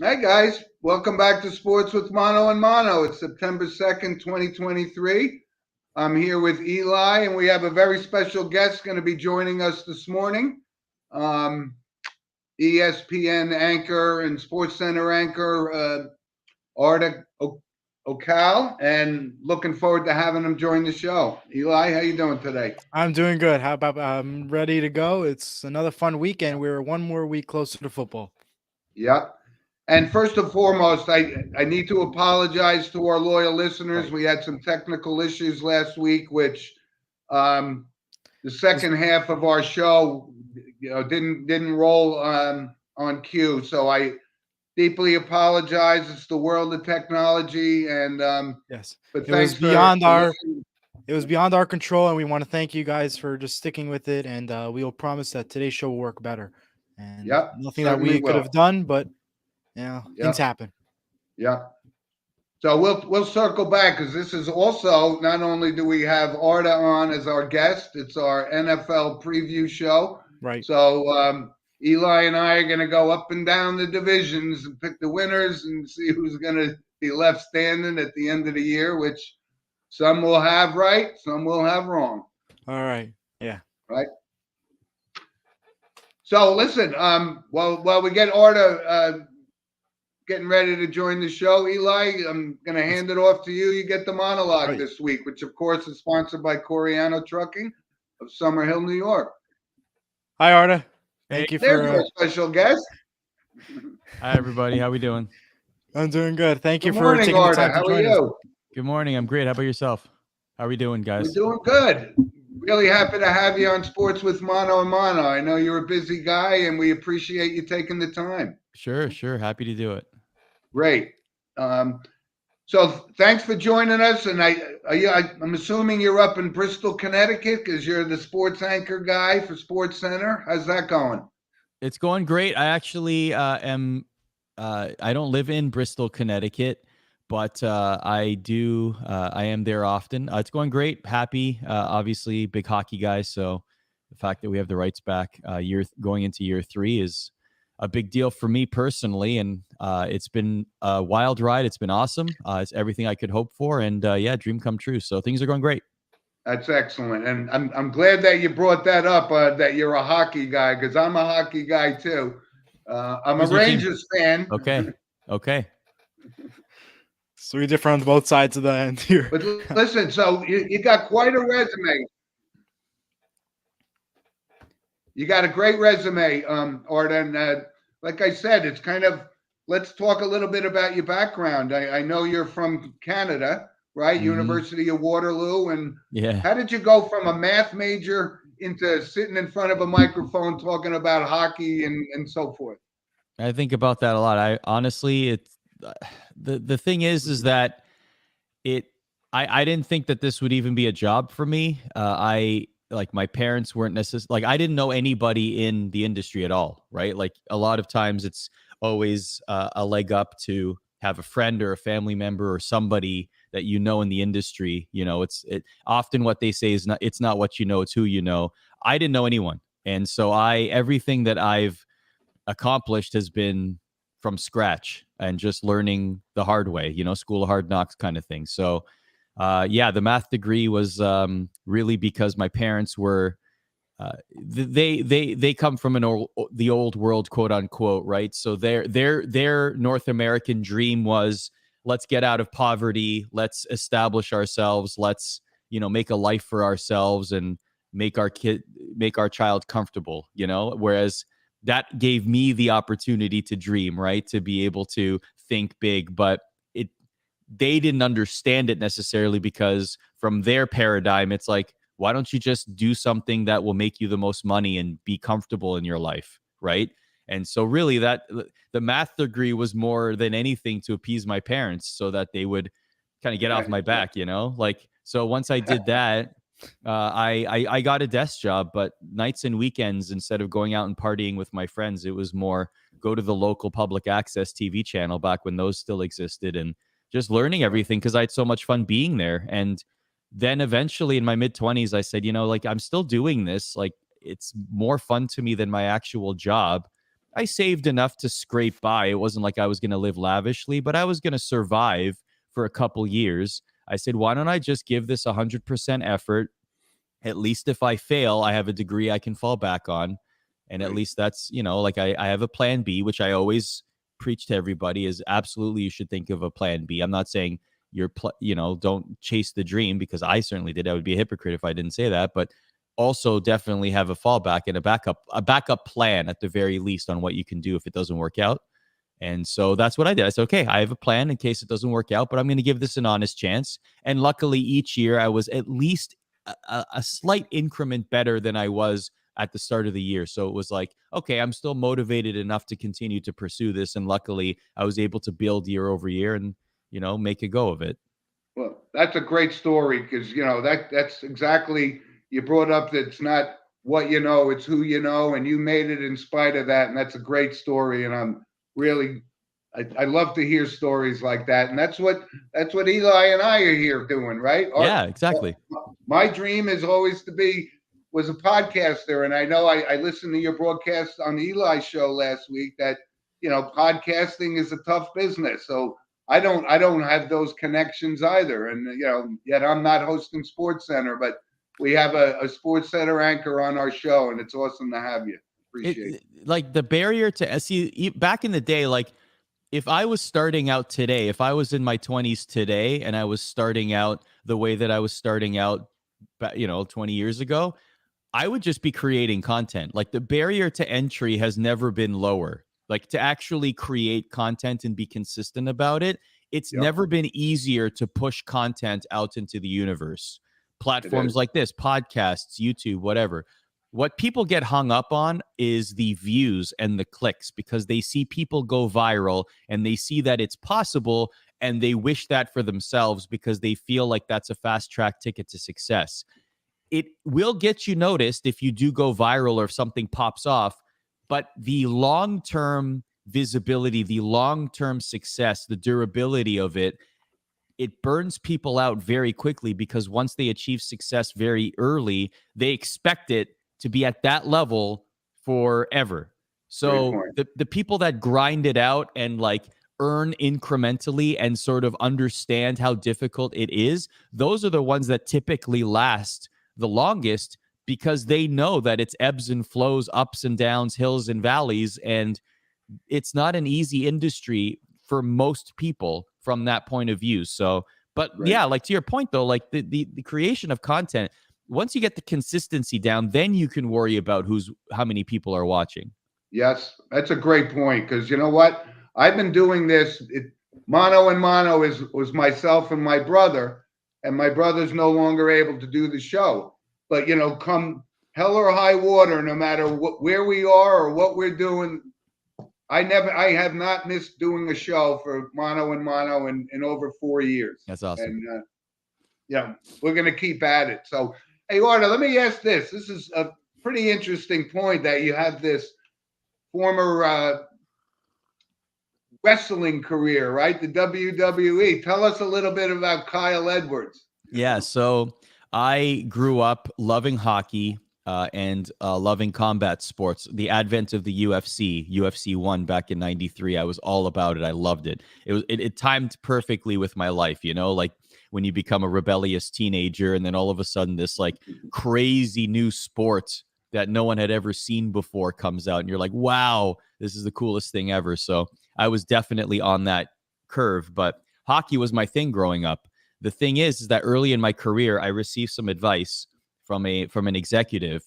Hey guys, welcome back to Sports with Mono and Mono. It's September 2nd, 2023. I'm here with Eli, and we have a very special guest going to be joining us this morning. ESPN anchor and SportsCenter anchor Arda Ocal, and looking forward to having him join the show. Eli, how you doing today? I'm doing good. How about I'm ready to go. It's another fun weekend. We're one more week closer to football. Yep. And first and foremost, I need to apologize to our loyal listeners. We had some technical issues last week, which the second half of our show, didn't roll on cue. So I deeply apologize. It's the world of technology, and yes, but it was beyond our control, and we want to thank you guys for just sticking with it. And we will promise that today's show will work better. And nothing that we could have done, but things happen. Yeah. So we'll circle back, because this is also, not only do we have Arda on as our guest, it's our NFL preview show. Right. So Eli and I are going to go up and down the divisions and pick the winners and see who's going to be left standing at the end of the year, which some will have right, some will have wrong. All right. Yeah. Right. So listen, while we get Arda getting ready to join the show, Eli, I'm going to hand it off to you. You get the monologue this week, which of course is sponsored by Coriano Trucking of Summer Hill, New York. Hi, Arda. Thank you for our special guest. Hi, everybody. How we doing? I'm doing good. Thank you for taking Arda. the time to join us. Good morning. I'm great. How about yourself? How are we doing, guys? We're doing good. Really happy to have you on Sports with Mono and Mono. I know you're a busy guy, and we appreciate you taking the time. Sure. Happy to do it. Great. So thanks for joining us. And I'm assuming you're up in Bristol, Connecticut, because you're the sports anchor guy for SportsCenter. How's that going? It's going great. I actually am. I don't live in Bristol, Connecticut, but I do. I am there often. It's going great. Happy. Obviously, big hockey guy. So the fact that we have the rights back going into year 3 is a big deal for me personally, and it's been a wild ride. It's been awesome. It's everything I could hope for, and dream come true. So things are going great. That's excellent, and I'm glad that you brought that up. That you're a hockey guy, because I'm a hockey guy too. I'm a Rangers fan. Okay. So we're different on both sides of the end here. But listen, so you got quite a resume. You got a great resume, Arda. And like I said, it's kind of, let's talk a little bit about your background. I know you're from Canada, right? Mm-hmm. University of Waterloo. And how did you go from a math major into sitting in front of a microphone talking about hockey and so forth? I think about that a lot. I honestly, it's the thing is that I didn't think that this would even be a job for me. Like my parents weren't necessarily, like I didn't know anybody in the industry at all, right? Like a lot of times it's always a leg up to have a friend or a family member or somebody that you know in the industry. It's often what they say is it's not what you know, it's who you know. I didn't know anyone. And so everything that I've accomplished has been from scratch and just learning the hard way, school of hard knocks kind of thing. So the math degree was really because my parents were they come from the old world, quote unquote, right? So their North American dream was, let's get out of poverty, let's establish ourselves, let's make a life for ourselves and make our child comfortable, whereas that gave me the opportunity to dream, right, to be able to think big, but they didn't understand it necessarily, because from their paradigm, it's like, why don't you just do something that will make you the most money and be comfortable in your life, right? And so really the math degree was more than anything to appease my parents so that they would kind of get off my back, so once I did that, I got a desk job, but nights and weekends, instead of going out and partying with my friends, it was more go to the local public access TV channel back when those still existed and just learning everything, because I had so much fun being there. And then eventually in my mid-20s, I said, I'm still doing this. Like, it's more fun to me than my actual job. I saved enough to scrape by. It wasn't like I was going to live lavishly, but I was going to survive for a couple years. I said, why don't I just give this 100% effort? At least if I fail, I have a degree I can fall back on. And at least that's, like I have a plan B, which I always preach to everybody is absolutely you should think of a plan B. I'm not saying don't chase the dream, because I certainly did. I would be a hypocrite if I didn't say that, but also definitely have a fallback and a backup plan at the very least on what you can do if it doesn't work out. And so that's what I did. I said, okay, I have a plan in case it doesn't work out, but I'm going to give this an honest chance. And luckily each year I was at least a slight increment better than I was at the start of the year. So it was like, okay, I'm still motivated enough to continue to pursue this. And luckily I was able to build year over year and, make a go of it. Well, that's a great story because, that's exactly, you brought up that it's not what you know, it's who you know, and you made it in spite of that. And that's a great story. And I'm really, I love to hear stories like that. And that's what Eli and I are here doing, right? Yeah, exactly. My dream is always was a podcaster. And I know I listened to your broadcast on the Eli show last week that, podcasting is a tough business. So I don't have those connections either. And, yet I'm not hosting SportsCenter, but we have a SportsCenter anchor on our show, and it's awesome to have you. Appreciate it. Like the barrier to see back in the day, like if I was starting out today, if I was in my 20s today and I was starting out the way that I was starting out, 20 years ago, I would just be creating content. Like the barrier to entry has never been lower. Like to actually create content and be consistent about it, it's never been easier to push content out into the universe. Platforms like this, podcasts, YouTube, whatever. What people get hung up on is the views and the clicks because they see people go viral and they see that it's possible and they wish that for themselves because they feel like that's a fast track ticket to success. It will get you noticed if you do go viral or if something pops off, but the long-term visibility, the long-term success, the durability of it burns people out very quickly because once they achieve success very early, they expect it to be at that level forever. So the people that grind it out and like earn incrementally and sort of understand how difficult it is, those are the ones that typically last the longest because they know that it's ebbs and flows, ups and downs, hills and valleys, and it's not an easy industry for most people from that point of view. So, but yeah, like to your point though, like the creation of content, once you get the consistency down, then you can worry about how many people are watching. Yes, that's a great point because you know what? I've been doing this. Mano and Mano was myself and my brother, and my brother's no longer able to do the show. But come hell or high water, no matter where we are or what we're doing, I have not missed doing a show for Mano and Mano in over 4 years. That's awesome. And we're gonna keep at it. So, hey, Arda, let me ask this. This is a pretty interesting point that you have this former wrestling career, right? The WWE. Tell us a little bit about Kyle Edwards. Yeah, so I grew up loving hockey and loving combat sports. The advent of the UFC 1 back in '93, I was all about it. I loved it. It timed perfectly with my life, like when you become a rebellious teenager and then all of a sudden this like crazy new sport that no one had ever seen before comes out and you're like, wow, this is the coolest thing ever. So I was definitely on that curve, but hockey was my thing growing up. The thing is that early in my career, I received some advice from an executive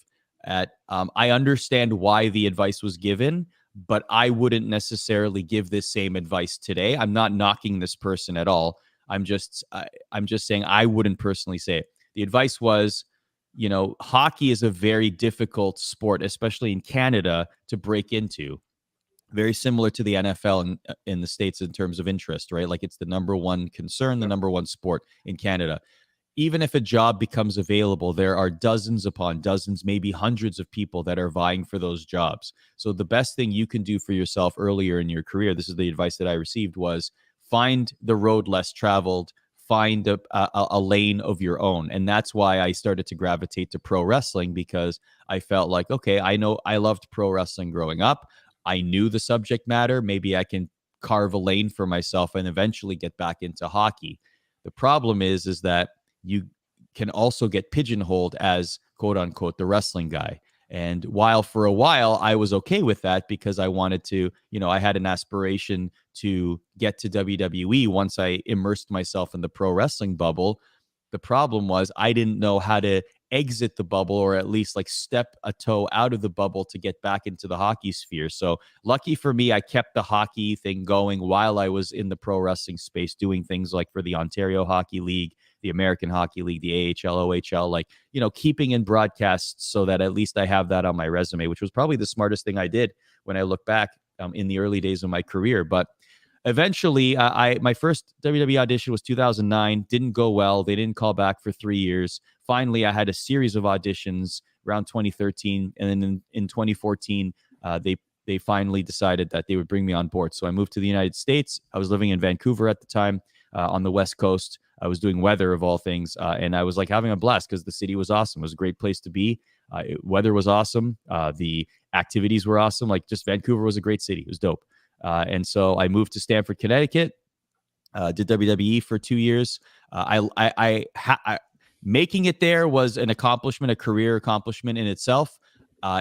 I understand why the advice was given, but I wouldn't necessarily give this same advice today. I'm not knocking this person at all. I'm just saying I wouldn't personally say it. The advice was, hockey is a very difficult sport, especially in Canada, to break into. Very similar to the NFL in the States in terms of interest, right? Like it's the number one concern, the number one sport in Canada. Even if a job becomes available, there are dozens upon dozens, maybe hundreds of people that are vying for those jobs. So the best thing you can do for yourself earlier in your career, this is the advice that I received, was find the road less traveled, find a lane of your own. And that's why I started to gravitate to pro wrestling, because I felt like, okay, I know I loved pro wrestling growing up. I knew the subject matter. Maybe I can carve a lane for myself and eventually get back into hockey. The problem is that you can also get pigeonholed as quote unquote the wrestling guy. And while for a while I was okay with that because I wanted to, I had an aspiration to get to WWE once I immersed myself in the pro wrestling bubble. The problem was I didn't know how to exit the bubble, or at least like step a toe out of the bubble to get back into the hockey sphere. So lucky for me, I kept the hockey thing going while I was in the pro wrestling space, doing things like for the Ontario Hockey League, the American Hockey League, the AHL, OHL, like, keeping in broadcasts so that at least I have that on my resume, which was probably the smartest thing I did when I look back in the early days of my career. But eventually, my first WWE audition was 2009. Didn't go well. They didn't call back for 3 years. Finally, I had a series of auditions around 2013, and then in 2014, they finally decided that they would bring me on board. So I moved to the United States. I was living in Vancouver at the time, on the West Coast. I was doing weather of all things, and I was like having a blast because the city was awesome. It was a great place to be. Weather was awesome. The activities were awesome. Like, just Vancouver was a great city. It was dope. And so I moved to Stamford, Connecticut, did WWE for 2 years. Making it there was an accomplishment, a career accomplishment in itself.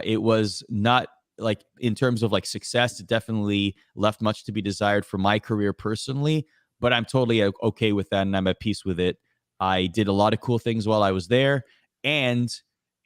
It was not like, in terms of like success, it definitely left much to be desired for my career personally, but I'm totally okay with that and I'm at peace with it. I did a lot of cool things while I was there. And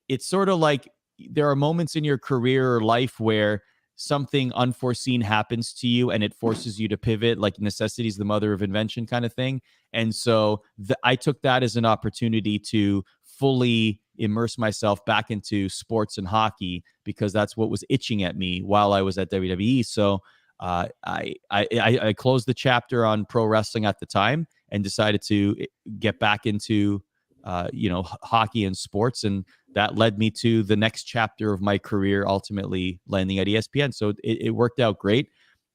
it's sort of like there are moments in your career or life where something unforeseen happens to you and it forces you to pivot, like necessity is the mother of invention kind of thing. And so I took that as an opportunity to fully immerse myself back into sports and hockey because that's what was itching at me while I was at WWE. So I closed the chapter on pro wrestling at the time and decided to get back into hockey and sports, and that led me to the next chapter of my career, ultimately landing at ESPN. So it worked out great.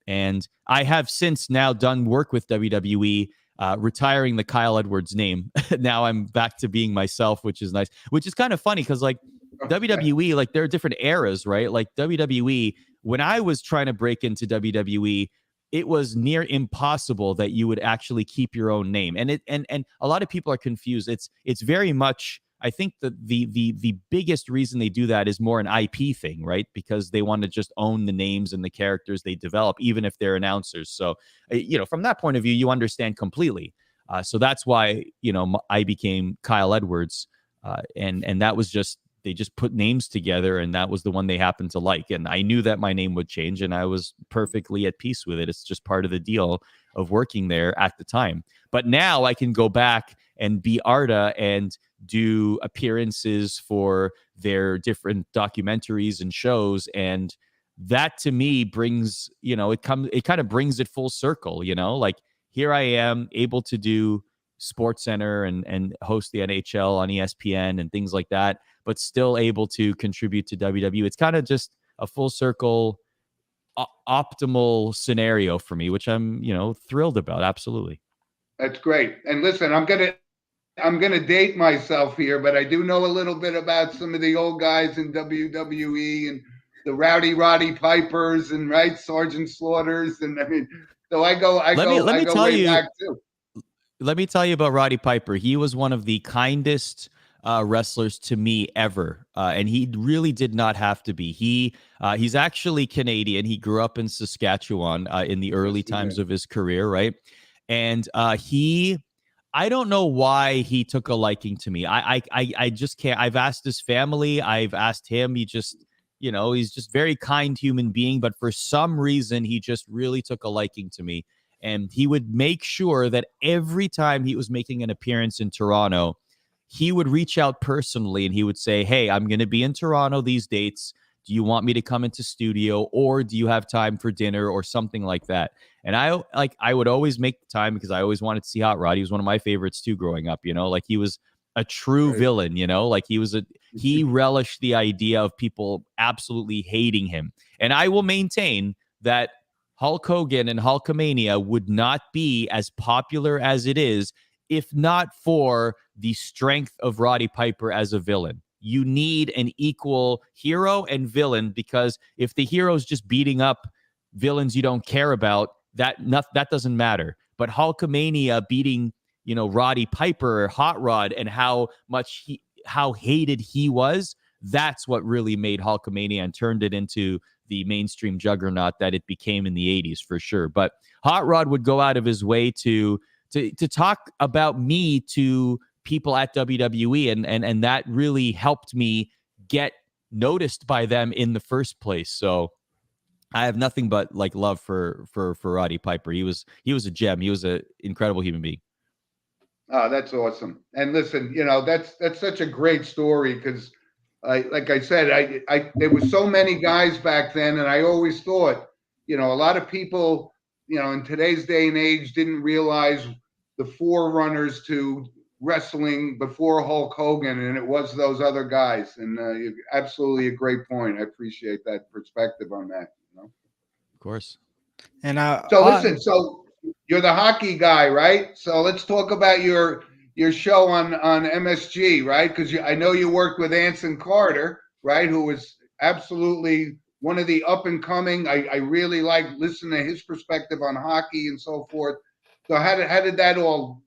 And I have since now done work with WWE, retiring the Kyle Edwards name. Now I'm back to being myself, which is nice, which is kind of funny because like WWE, like there are different eras, right? Like WWE, when I was trying to break into WWE, it was near impossible that you would actually keep your own name. And a lot of people are confused. It's very much, I think the biggest reason they do that is more an IP thing, right? Because they want to just own the names and the characters they develop, even if they're announcers. So, from that point of view, you understand completely. So that's why, I became Kyle Edwards. And that was just, they just put names together and that was the one they happened to like. And I knew that my name would change and I was perfectly at peace with it. It's just part of the deal of working there at the time. But now I can go back and be Arda and do appearances for their different documentaries and shows. And that to me brings, it kind of brings it full circle, like here I am able to do SportsCenter and host the NHL on ESPN and things like that, but still able to contribute to WWE. It's kind of just a full circle, optimal scenario for me, which I'm, thrilled about. Absolutely. That's great. And listen, I'm gonna date myself here, but I do know a little bit about some of the old guys in WWE and the Rowdy Roddy Pipers and Sergeant Slaughters, and I mean, so I go way back too. Let me tell you about Roddy Piper. He was one of the kindest wrestlers to me ever, and he really did not have to be. He's actually Canadian. He grew up in Saskatchewan in the early times of his career, right? And I don't know why he took a liking to me. I just can't. I've asked his family. I've asked him. He just, he's just very kind human being. But for some reason, he just really took a liking to me. And he would make sure that every time he was making an appearance in Toronto, he would reach out personally and he would say, hey, I'm going to be in Toronto these dates. Do you want me to come into studio or do you have time for dinner or something like that? And I would always make time because I always wanted to see Hot Rod. He was one of my favorites too growing up, like he was a true villain, like he relished the idea of people absolutely hating him. And I will maintain that Hulk Hogan and Hulkamania would not be as popular as it is if not for the strength of Roddy Piper as a villain. you need an equal hero and villain, because if the hero's just beating up villains you don't care about, that doesn't matter. But Hulkamania beating, Roddy Piper or Hot Rod, and how hated he was, that's what really made Hulkamania and turned it into the mainstream juggernaut that it became in the 80s for sure. But Hot Rod would go out of his way to talk about me to people at WWE, and that really helped me get noticed by them in the first place. So I have nothing but love for Roddy Piper. He was a gem. He was an incredible human being. Oh, that's awesome. And listen, that's such a great story, because like I said, there were so many guys back then, and I always thought, a lot of people, in today's day and age didn't realize the forerunners to wrestling before Hulk Hogan, and it was those other guys. And absolutely a great point. I appreciate that perspective on that. Of course. And so listen, so you're the hockey guy, right? So let's talk about your show on MSG, right? Because I know you worked with Anson Carter, right? Who was absolutely one of the up and coming. I really like listening to his perspective on hockey and so forth. So how did that all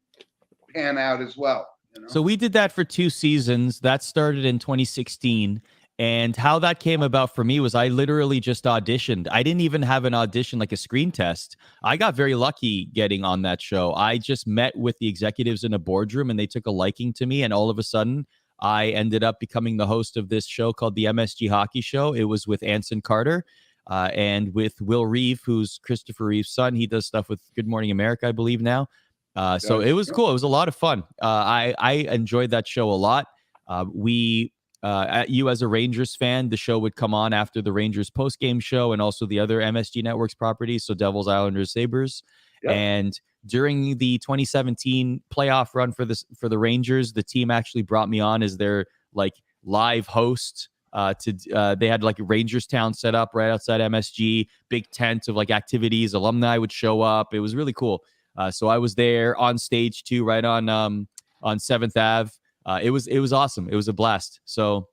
pan out as well? So we did that for 2 seasons. That started in 2016. And how that came about for me was I literally just auditioned. I didn't even have an audition, like a screen test. I got very lucky getting on that show. I just met with the executives in a boardroom, and they took a liking to me. And all of a sudden, I ended up becoming the host of this show called the MSG Hockey Show. It was with Anson Carter and with Will Reeve, who's Christopher Reeve's son. He does stuff with Good Morning America, I believe now. So it was cool. It was a lot of fun. I enjoyed that show a lot. You as a Rangers fan, the show would come on after the Rangers post-game show, and also the other MSG Networks properties, so Devils, Islanders, Sabres. Yep. And during the 2017 playoff run for the Rangers, the team actually brought me on as their live host. They had Rangers Town set up right outside MSG, big tent of activities. Alumni would show up. It was really cool. So I was there on stage too, right on 7th Ave. It was awesome. It was a blast. So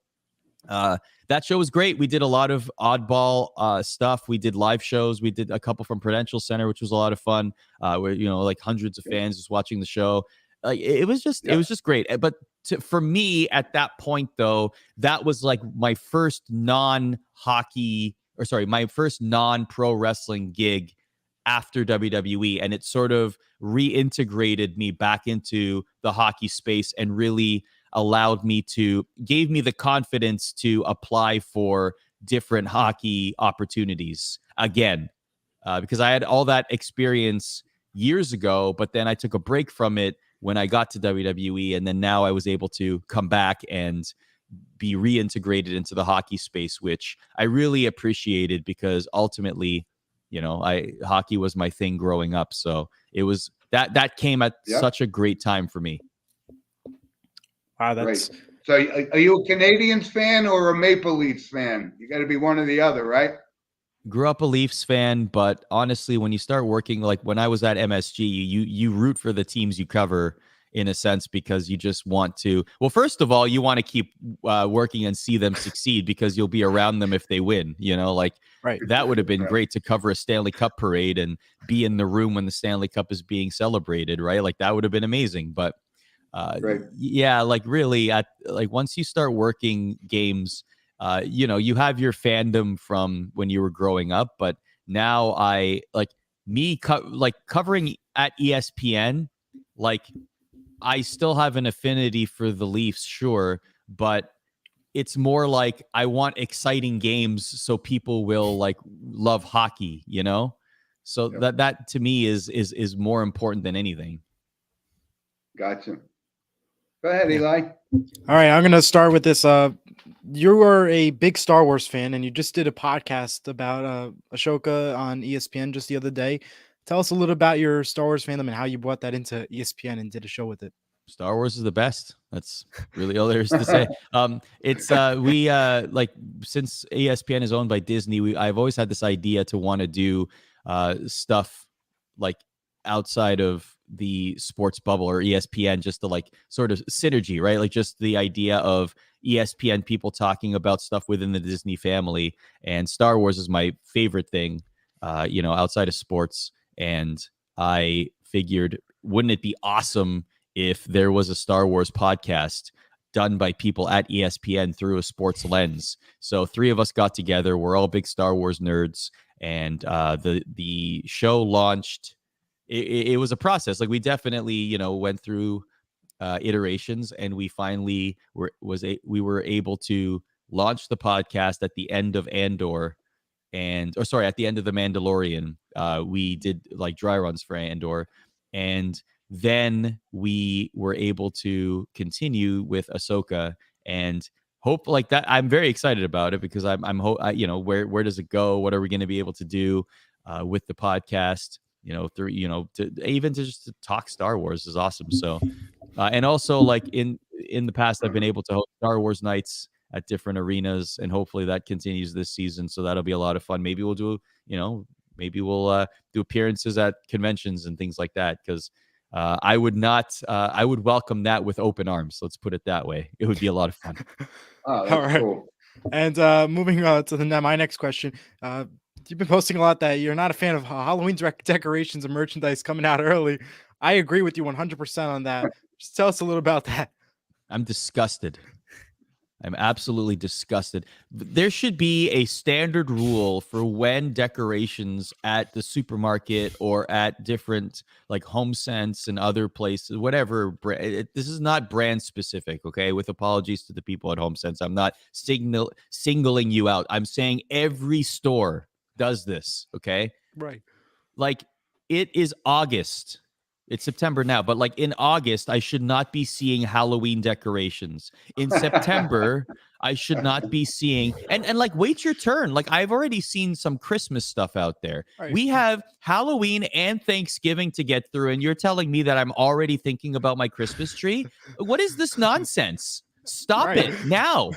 that show was great. We did a lot of oddball stuff. We did live shows. We did a couple from Prudential Center, which was a lot of fun. Where hundreds of fans just watching the show. It was just great. But for me at that point, though, that was my first my first non-pro wrestling gig after WWE, and it sort of reintegrated me back into the hockey space and really gave me the confidence to apply for different hockey opportunities again, because I had all that experience years ago, but then I took a break from it when I got to WWE, and then now I was able to come back and be reintegrated into the hockey space, which I really appreciated, because ultimately, hockey was my thing growing up. So it was that came at such a great time for me. Wow, that's great. So are you a Canadiens fan or a Maple Leafs fan? You got to be one or the other, right? Grew up a Leafs fan, but honestly, when you start working, when I was at MSG, you root for the teams you cover, in a sense, because you just want to. Well, first of all, you want to keep working and see them succeed, because you'll be around them if they win. Right. That would have been great to cover a Stanley Cup parade and be in the room when the Stanley Cup is being celebrated, right? That would have been amazing. But yeah, really, once you start working games, you have your fandom from when you were growing up, but now covering at ESPN, I still have an affinity for the Leafs, sure, but it's more I want exciting games so people will love hockey, So that to me is more important than anything. Gotcha. Go ahead, Eli. All right, I'm going to start with this. You are a big Star Wars fan, and you just did a podcast about Ashoka on ESPN just the other day. Tell us a little about your Star Wars fandom and how you brought that into ESPN and did a show with it. Star Wars is the best. That's really all there is to say. It's since ESPN is owned by Disney, I've always had this idea to want to do stuff outside of the sports bubble or ESPN, just to sort of synergy, right? Just the idea of ESPN people talking about stuff within the Disney family. And Star Wars is my favorite thing, outside of sports. And I figured, wouldn't it be awesome if there was a Star Wars podcast done by people at ESPN through a sports lens? So 3 of us got together. We're all big Star Wars nerds. And the show launched. It was a process. Like, we definitely, went through iterations, and we finally we were able to launch the podcast at the end of Andor, at the end of The Mandalorian. We did like dry runs for Andor, and then we were able to continue with Ahsoka, and hope like that. I'm very excited about it because where does it go? What are we going to be able to do with the podcast? To talk Star Wars is awesome. So, and also, like, in the past, I've been able to host Star Wars nights at different arenas, and hopefully that continues this season. So that'll be a lot of fun. Maybe we'll do appearances at conventions and things like that, because I would welcome that with open arms. Let's put it that way. It would be a lot of fun. Oh, that's cool. And moving to my next question. You've been posting a lot that you're not a fan of Halloween decorations and merchandise coming out early. I agree with you 100% on that. Just tell us a little about that. I'm disgusted. I'm absolutely disgusted. There should be a standard rule for when decorations at the supermarket or at different like HomeSense and other places, whatever. This is not brand specific, okay? With apologies to the people at HomeSense. I'm not singling you out. I'm saying every store does this, okay? Right. Like, it is August. It's September now, but like in August, I should not be seeing Halloween decorations. In September, I should not be seeing and like, wait your turn. Like, I've already seen some Christmas stuff out there. Right. We have Halloween and Thanksgiving to get through, and you're telling me that I'm already thinking about my Christmas tree? What is this nonsense? Stop it now.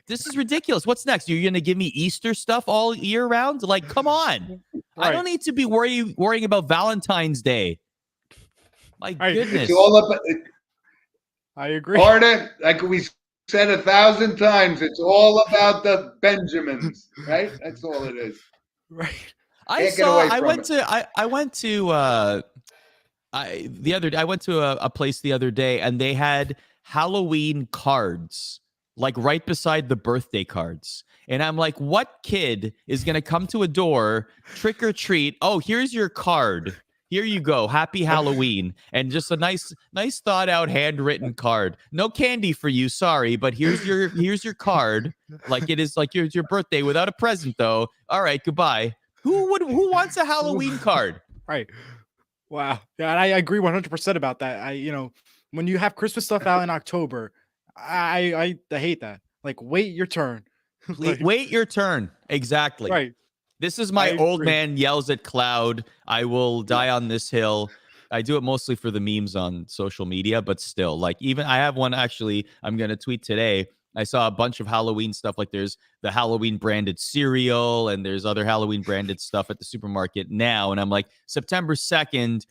This is ridiculous. What's next? You're going to give me Easter stuff all year round? Like, come on. Right. I don't need to be worrying about Valentine's Day. My goodness. It's all about, I agree. Arda, like we said 1,000 times, it's all about the Benjamins, right? That's all it is. Right. I went to a place the other day, and they had Halloween cards, like right beside the birthday cards. And I'm like, what kid is going to come to a door, trick or treat? Oh, here's your card. Here you go. Happy Halloween. And just a nice thought out handwritten card. No candy for you. Sorry, but here's your card. Like, it is like your birthday without a present though. All right, goodbye. Who wants a Halloween card? Right. Wow. Yeah, and I agree 100% about that. When you have Christmas stuff out in October, I hate that. Like, wait your turn. Wait your turn. Exactly. Right. This is my old man yells at cloud. I will die on this hill. I do it mostly for the memes on social media, but still, like, even I have one actually I'm going to tweet today. I saw a bunch of Halloween stuff. Like, there's the Halloween branded cereal and there's other Halloween branded stuff at the supermarket now. And I'm like, September 2nd,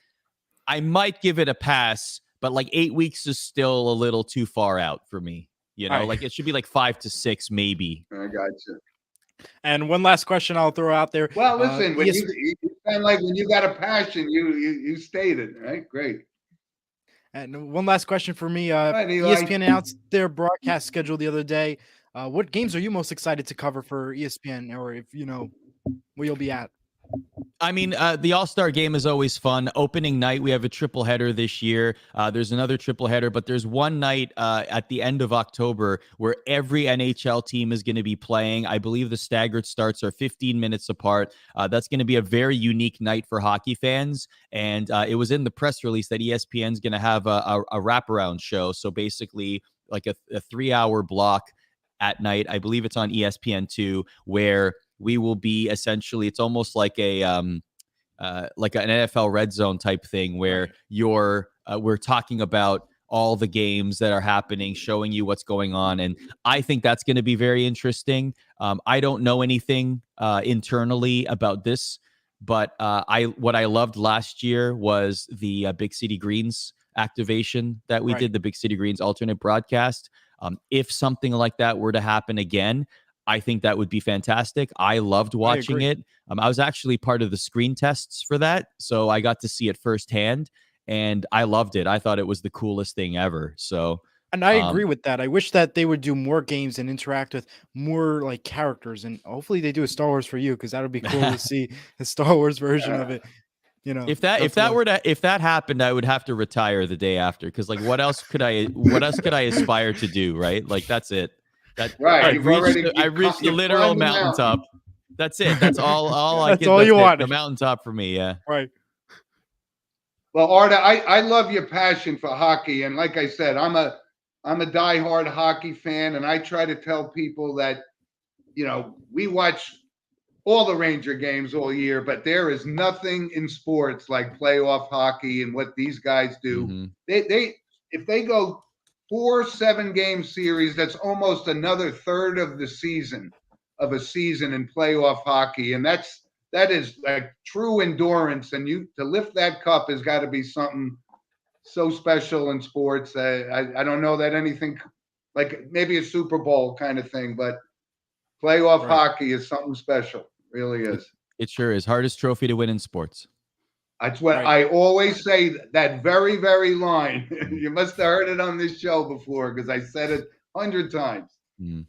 I might give it a pass, but like 8 weeks is still a little too far out for me. Like, it should be like 5 to 6 maybe. I got you. And one last question I'll throw out there. Well, listen, when you sound like when you got a passion, you stated, right? Great. And one last question for me. ESPN announced their broadcast schedule the other day. What games are you most excited to cover for ESPN, or if where you'll be at? I mean, the All-Star game is always fun. Opening night, we have a triple header this year. There's another triple header, but there's one night at the end of October where every NHL team is going to be playing. I believe the staggered starts are 15 minutes apart. That's going to be a very unique night for hockey fans. And it was in the press release that ESPN is going to have a wraparound show. So basically like a 3-hour block at night. I believe it's on ESPN2, where we will be essentially, it's almost like like an NFL red zone type thing where we're talking about all the games that are happening, showing you what's going on. And I think that's going to be very interesting. I don't know anything internally about this, but what I loved last year was the Big City Greens activation that we did, the Big City Greens alternate broadcast. If something like that were to happen again, I think that would be fantastic. I loved watching it. I was actually part of the screen tests for that, so I got to see it firsthand, and I loved it. I thought it was the coolest thing ever. So, and I agree with that. I wish that they would do more games and interact with more like characters, and hopefully they do a Star Wars for you, because that would be cool to see a Star Wars version of it. You know, if that happened, I would have to retire the day after, because like what else could I aspire to do, right? Like that's it. I reached the literal mountaintop. That's it. That's all I can. That's all you want. The mountaintop for me, yeah. Right. Well, Arda, I love your passion for hockey, and like I said, I'm a diehard hockey fan, and I try to tell people that, you know, we watch all the Ranger games all year, but there is nothing in sports like playoff hockey and what these guys do. Mm-hmm. They if they go 4 7-game series, that's almost another third of the season of a season in playoff hockey, and that is like true endurance. And to lift that cup has got to be something so special in sports. I don't know that anything like maybe a Super Bowl kind of thing, but playoff hockey is something special. Really is. It sure is. Hardest trophy to win in sports. That's what I always say, that very, very line. You must have heard it on this show before, because I said it 100 times. Mm.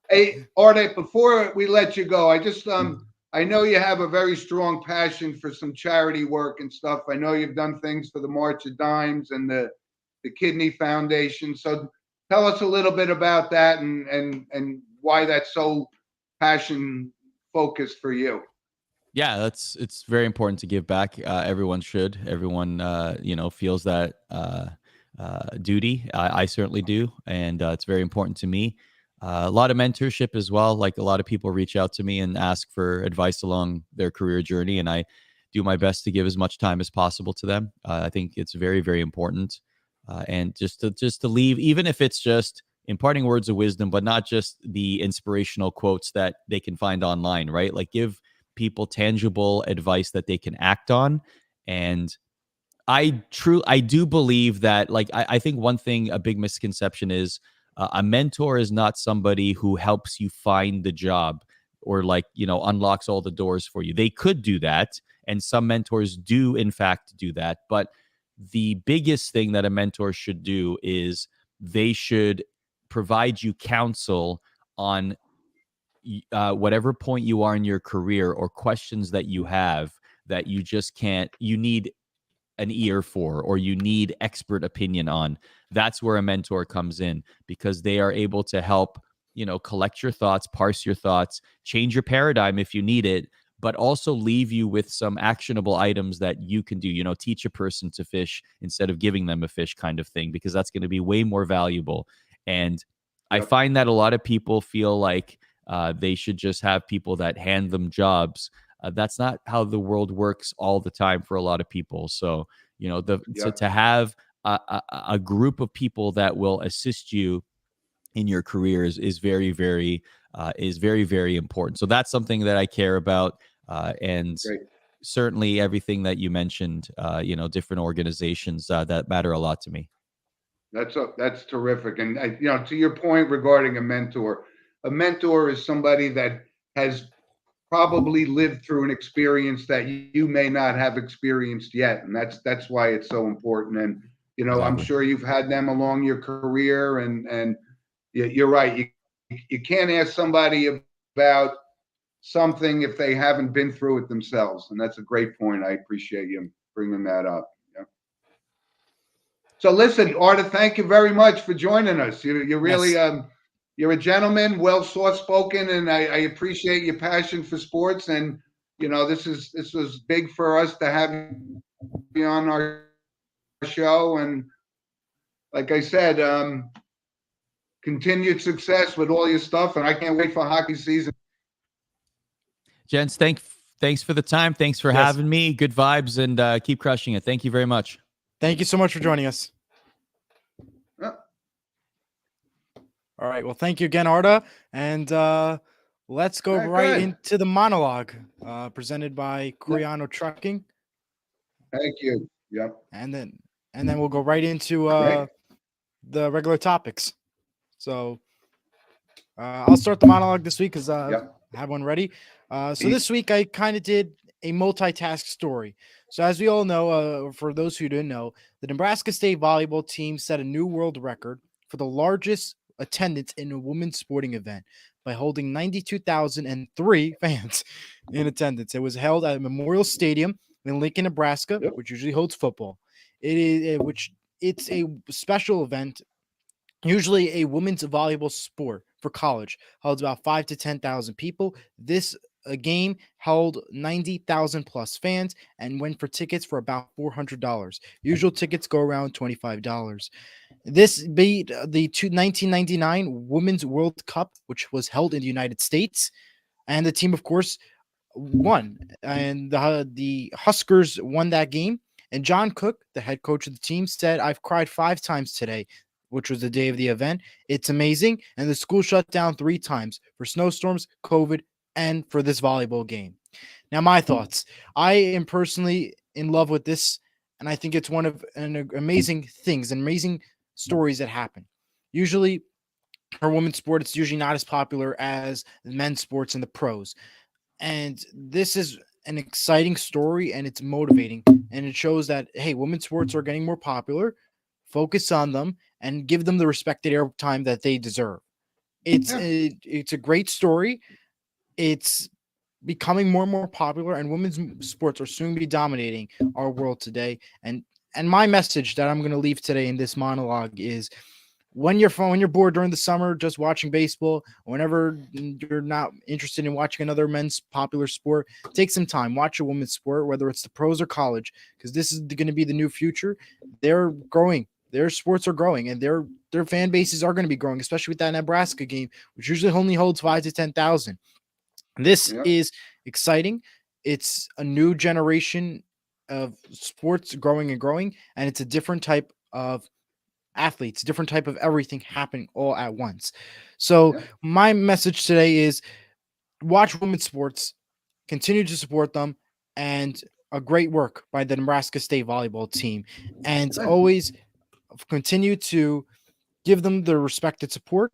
Hey, Arda, before we let you go, I just I know you have a very strong passion for some charity work and stuff. I know you've done things for the March of Dimes and the Kidney Foundation. So tell us a little bit about that and why that's so passion focused for you. Yeah, it's very important to give back. Everyone should. Everyone, feels that duty. I certainly do, and it's very important to me. A lot of mentorship as well. Like a lot of people reach out to me and ask for advice along their career journey, and I do my best to give as much time as possible to them. I think it's very, very important, and just to leave, even if it's just imparting words of wisdom, but not just the inspirational quotes that they can find online, right? Like give people tangible advice that they can act on. And I do believe that, like, I think one thing, a big misconception is a mentor is not somebody who helps you find the job or unlocks all the doors for you. They could do that. And some mentors do in fact do that. But the biggest thing that a mentor should do is they should provide you counsel on whatever point you are in your career or questions that you have that you just can't, you need an ear for, or you need expert opinion on. That's where a mentor comes in, because they are able to help, collect your thoughts, parse your thoughts, change your paradigm if you need it, but also leave you with some actionable items that you can do, teach a person to fish instead of giving them a fish kind of thing, because that's going to be way more valuable. And I find that a lot of people feel like they should just have people that hand them jobs. That's not how the world works all the time for a lot of people. So, to have a group of people that will assist you in your careers is very, very, very important. So that's something that I care about. And certainly everything that you mentioned, different organizations that matter a lot to me. That's terrific. And to your point regarding a mentor is somebody that has probably lived through an experience that you may not have experienced yet, and that's why it's so important. And exactly. I'm sure you've had them along your career, and you're right. You can't ask somebody about something if they haven't been through it themselves, and that's a great point. I appreciate you bringing that up. So listen, Arda, thank you very much for joining us. You're really you're a gentleman, well soft-spoken, and I appreciate your passion for sports. And this was big for us to have you on our show. And like I said, continued success with all your stuff. And I can't wait for hockey season. Gents, thanks for the time. Thanks for having me. Good vibes, and keep crushing it. Thank you very much. Thank you so much for joining us. All right. Well, thank you again, Arda. And let's go right into the monologue presented by Coriano Trucking. Thank you. Yep. And then and then we'll go right into the regular topics. So I'll start the monologue this week because I have one ready. So this week I kind of did a multitask story. So as we all know, for those who didn't know, the Nebraska State volleyball team set a new world record for the largest attendance in a women's sporting event by holding 92,003 fans in attendance. It was held at Memorial Stadium in Lincoln, Nebraska, which usually holds football. It's a special event, usually a women's volleyball sport for college, holds about 5 to 10,000 people. This game held 90,000 plus fans and went for tickets for about $400. Usual tickets go around $25. This beat the 1999 Women's World Cup, which was held in the United States. And the team, of course, won. And the Huskers won that game. And John Cook, the head coach of the team, said, "I've cried 5 times today," which was the day of the event. It's amazing. And the school shut down 3 times for snowstorms, COVID, and for this volleyball game. Now, my thoughts. I am personally in love with this, and I think it's one of an amazing things, and amazing stories that happen. Usually, for women's sport, it's usually not as popular as men's sports and the pros. And this is an exciting story, and it's motivating, and it shows that, hey, women's sports are getting more popular. Focus on them and give them the respected airtime that they deserve. It's a great story. It's becoming more and more popular, and women's sports are soon to be dominating our world today. And my message that I'm going to leave today in this monologue is, when you're bored during the summer just watching baseball, whenever you're not interested in watching another men's popular sport, take some time, watch a women's sport, whether it's the pros or college, because this is going to be the new future. They're growing. Their sports are growing, and their fan bases are going to be growing, especially with that Nebraska game, which usually only holds 5 to 10,000. This is exciting. It's a new generation of sports growing and growing, and it's a different type of athletes, different type of everything happening all at once. So my message today is, watch women's sports, continue to support them, and a great work by the Nebraska State volleyball team. And always continue to give them the respected support.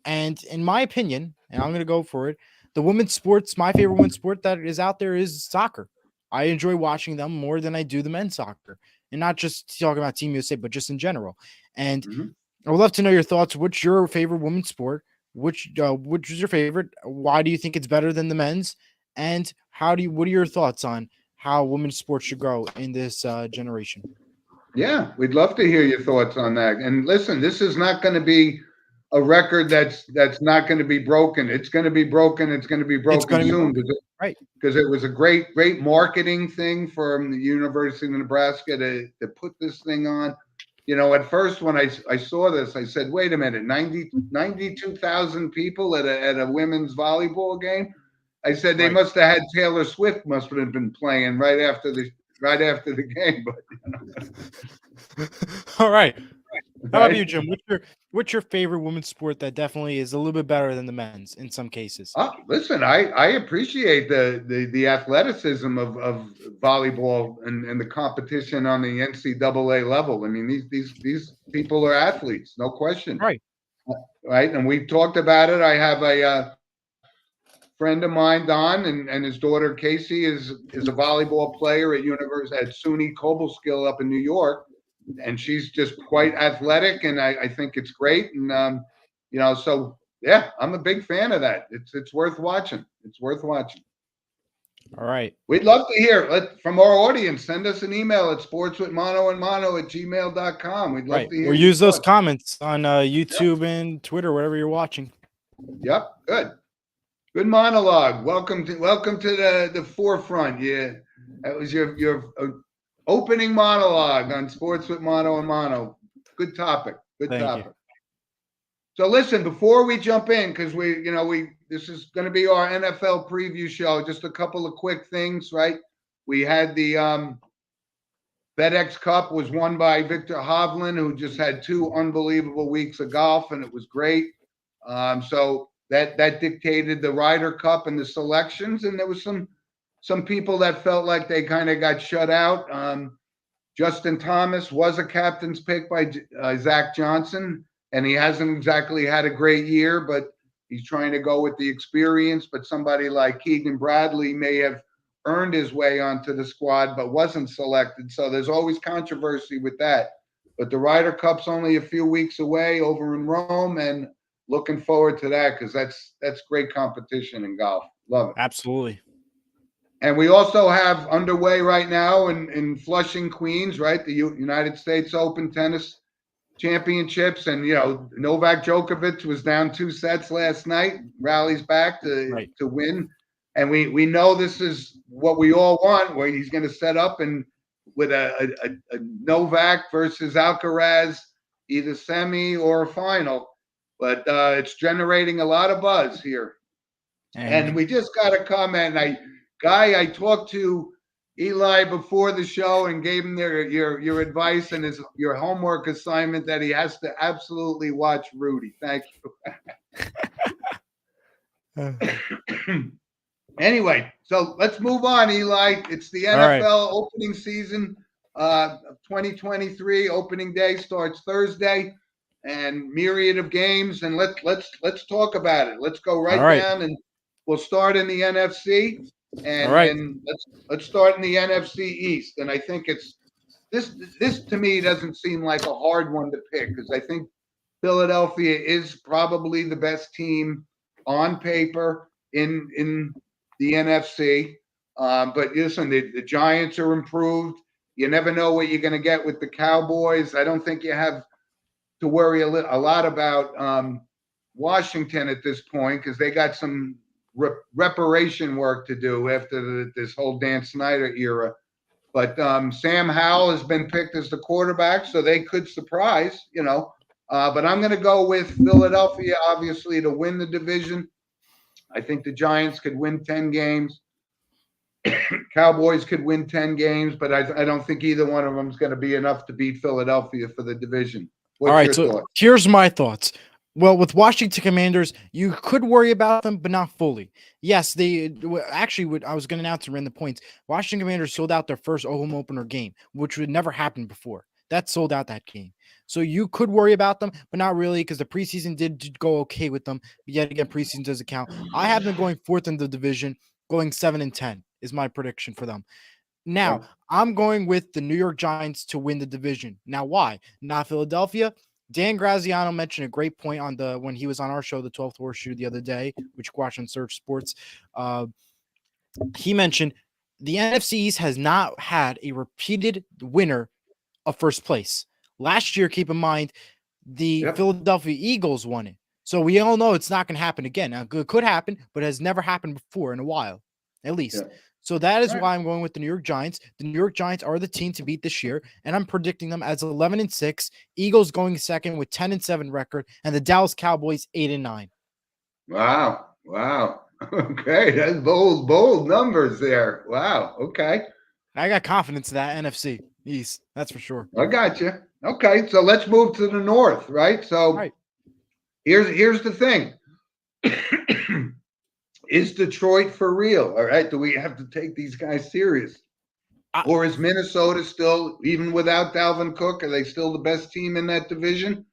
And in my opinion, and I'm going to go for it, the women's sports, my favorite women's sport that is out there is soccer. I enjoy watching them more than I do the men's soccer. And not just talking about Team USA, but just in general. And I would love to know your thoughts. What's your favorite women's sport? Which is your favorite? Why do you think it's better than the men's? And what are your thoughts on how women's sports should grow in this generation? Yeah, we'd love to hear your thoughts on that. And listen, this is not going to be a record that's not going to be broken. It's going to be broken. It's going to be broken soon, because it was a great marketing thing from the University of Nebraska to put this thing on. You know, at first when I saw this, I said, wait a minute, 92,000 people at a women's volleyball game. I said they must have had Taylor Swift must have been playing right after the game. But all right. How about you, Jim? What's your favorite women's sport that definitely is a little bit better than the men's in some cases? Listen, I appreciate the athleticism of volleyball and the competition on the NCAA level. I mean, these people are athletes, no question. Right. And we've talked about it. I have a friend of mine, Don, and his daughter Casey is a volleyball player at SUNY Cobleskill up in New York. And she's just quite athletic, and I think it's great. And so yeah, I'm a big fan of that. It's worth watching. It's worth watching. All right. We'd love to hear from our audience. Send us an email at sportswithmonoandmono@gmail.com. We'd love to hear. Or use those comments on YouTube and Twitter, whatever you're watching. Yep. Good monologue. Welcome to the forefront. Yeah, that was your opening monologue on Sports with Mono and Mono. Good topic. Thank you. So listen, before we jump in, because this is going to be our NFL preview show. Just a couple of quick things, right? We had the FedEx Cup was won by Victor Hovland, who just had 2 unbelievable weeks of golf, and it was great. So that dictated the Ryder Cup and the selections, and there was some people that felt like they kind of got shut out. Justin Thomas was a captain's pick by Zach Johnson, and he hasn't exactly had a great year, but he's trying to go with the experience. But somebody like Keegan Bradley may have earned his way onto the squad, but wasn't selected. So there's always controversy with that. But the Ryder Cup's only a few weeks away over in Rome, and looking forward to that because that's great competition in golf. Love it. Absolutely. And we also have underway right now in Flushing, Queens, right? The United States Open Tennis Championships. And, Novak Djokovic was down 2 sets last night, rallies back to win. And we know this is what we all want, where he's going to set up and with a Novak versus Alcaraz, either semi or a final. But it's generating a lot of buzz here. And we just got a comment. I talked to Eli before the show and gave him your advice and your homework assignment that he has to absolutely watch Rudy. Thank you. Anyway, so let's move on, Eli. It's the NFL opening season of 2023. Opening day starts Thursday, and myriad of games. And let's talk about it. Let's go down, and we'll start in the NFC. And let's start in the NFC East. And I think it's this to me doesn't seem like a hard one to pick because I think Philadelphia is probably the best team on paper in the NFC. But listen, the Giants are improved. You never know what you're going to get with the Cowboys. I don't think you have to worry a lot about Washington at this point because they got some reparation work to do after this whole Dan Snyder era. But Sam Howell has been picked as the quarterback, so they could surprise, But I'm going to go with Philadelphia, obviously, to win the division. I think the Giants could win 10 games. Cowboys could win 10 games, but I don't think either one of them is going to be enough to beat Philadelphia for the division. What's your thoughts? Here's my thoughts. Well, with Washington Commanders, you could worry about them, but not fully. Yes, I was going to announce and run the points. Washington Commanders sold out their first home opener game, which would never happen before. That sold out that game. So you could worry about them, but not really because the preseason did go okay with them. But yet again, preseason doesn't count. I have them going 4th in the division, going 7-10 is my prediction for them. Now, I'm going with the New York Giants to win the division. Now, why? Not Philadelphia. Dan Graziano mentioned a great point when he was on our show, the 12th Horseshoe, the other day, which you watch on Search Sports. He mentioned the NFC East has not had a repeated winner of first place. Last year, keep in mind, the Philadelphia Eagles won it. So we all know it's not going to happen again. Now, it could happen, but it has never happened before in a while, at least. Yeah. So that is why I'm going with the New York Giants. The New York Giants are the team to beat this year, and I'm predicting them as 11-6. Eagles going second with 10-7 record, and the Dallas Cowboys 8-9. Wow. Okay, that's bold numbers there. Wow. Okay. I got confidence in that NFC East. That's for sure. I got you. Okay, so let's move to the North, right? So here's the thing. Is Detroit for real? All right. Do we have to take these guys serious? Or is Minnesota still, even without Dalvin Cook, are they still the best team in that division?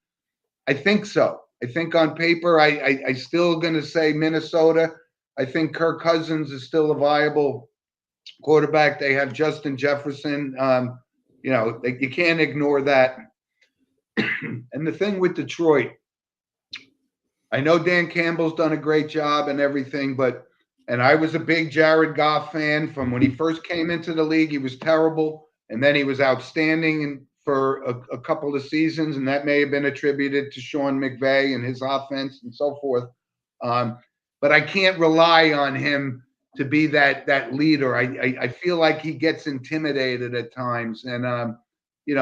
I think so. I think on paper, I still going to say Minnesota. I think Kirk Cousins is still a viable quarterback. They have Justin Jefferson. You can't ignore that. And the thing with Detroit, I know Dan Campbell's done a great job and everything, and I was a big Jared Goff fan from when he first came into the league. He was terrible, and then he was outstanding for a couple of seasons, and that may have been attributed to Sean McVay and his offense and so forth. But I can't rely on him to be that leader. I feel like he gets intimidated at times, and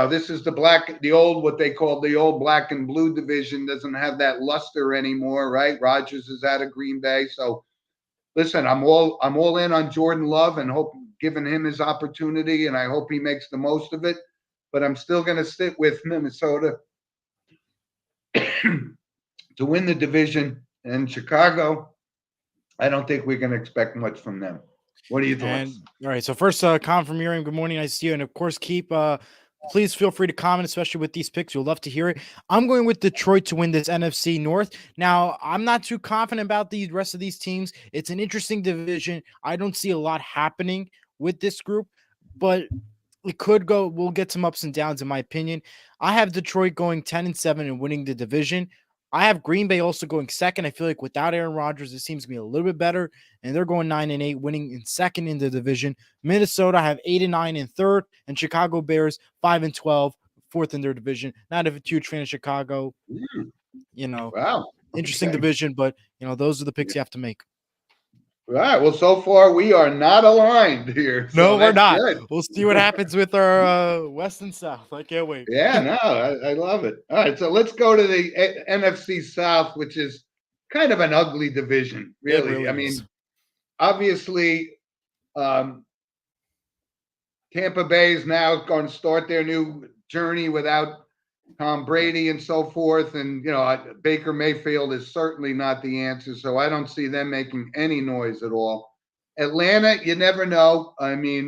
this is what they call the old black and blue division doesn't have that luster anymore, right? Rodgers is out of Green Bay. So listen, I'm all in on Jordan Love and giving him his opportunity, and I hope he makes the most of it. But I'm still going to stick with Minnesota to win the division. And Chicago, I don't think we can expect much from them. What are your thoughts? All right. So first, comment from Miriam. Good morning. Nice to see you. And of course, keep please feel free to comment, especially with these picks. You'll love to hear it. I'm going with Detroit to win this NFC North. Now, I'm not too confident about the rest of these teams. It's an interesting division. I don't see a lot happening with this group, but it could go. We'll get some ups and downs, in my opinion. I have Detroit going 10-7 and winning the division. I have Green Bay also going second. I feel like without Aaron Rodgers, it seems to be a little bit better, and they're going 9-8, winning in second in the division. Minnesota have 8-9 in third, and Chicago Bears 5-12, fourth in their division. Not a huge fan of Chicago. Wow. Interesting division, but those are the picks you have to make. All right. Well, so far we are not aligned here. No, we're not. Good. We'll see what happens with our West and South. I can't wait. Yeah, no, I love it. All right, so let's go to the NFC South, which is kind of an ugly division, really. I mean, obviously, Tampa Bay is now going to start their new journey without Tom Brady and so forth. And, Baker Mayfield is certainly not the answer. So I don't see them making any noise at all. Atlanta, you never know. I mean,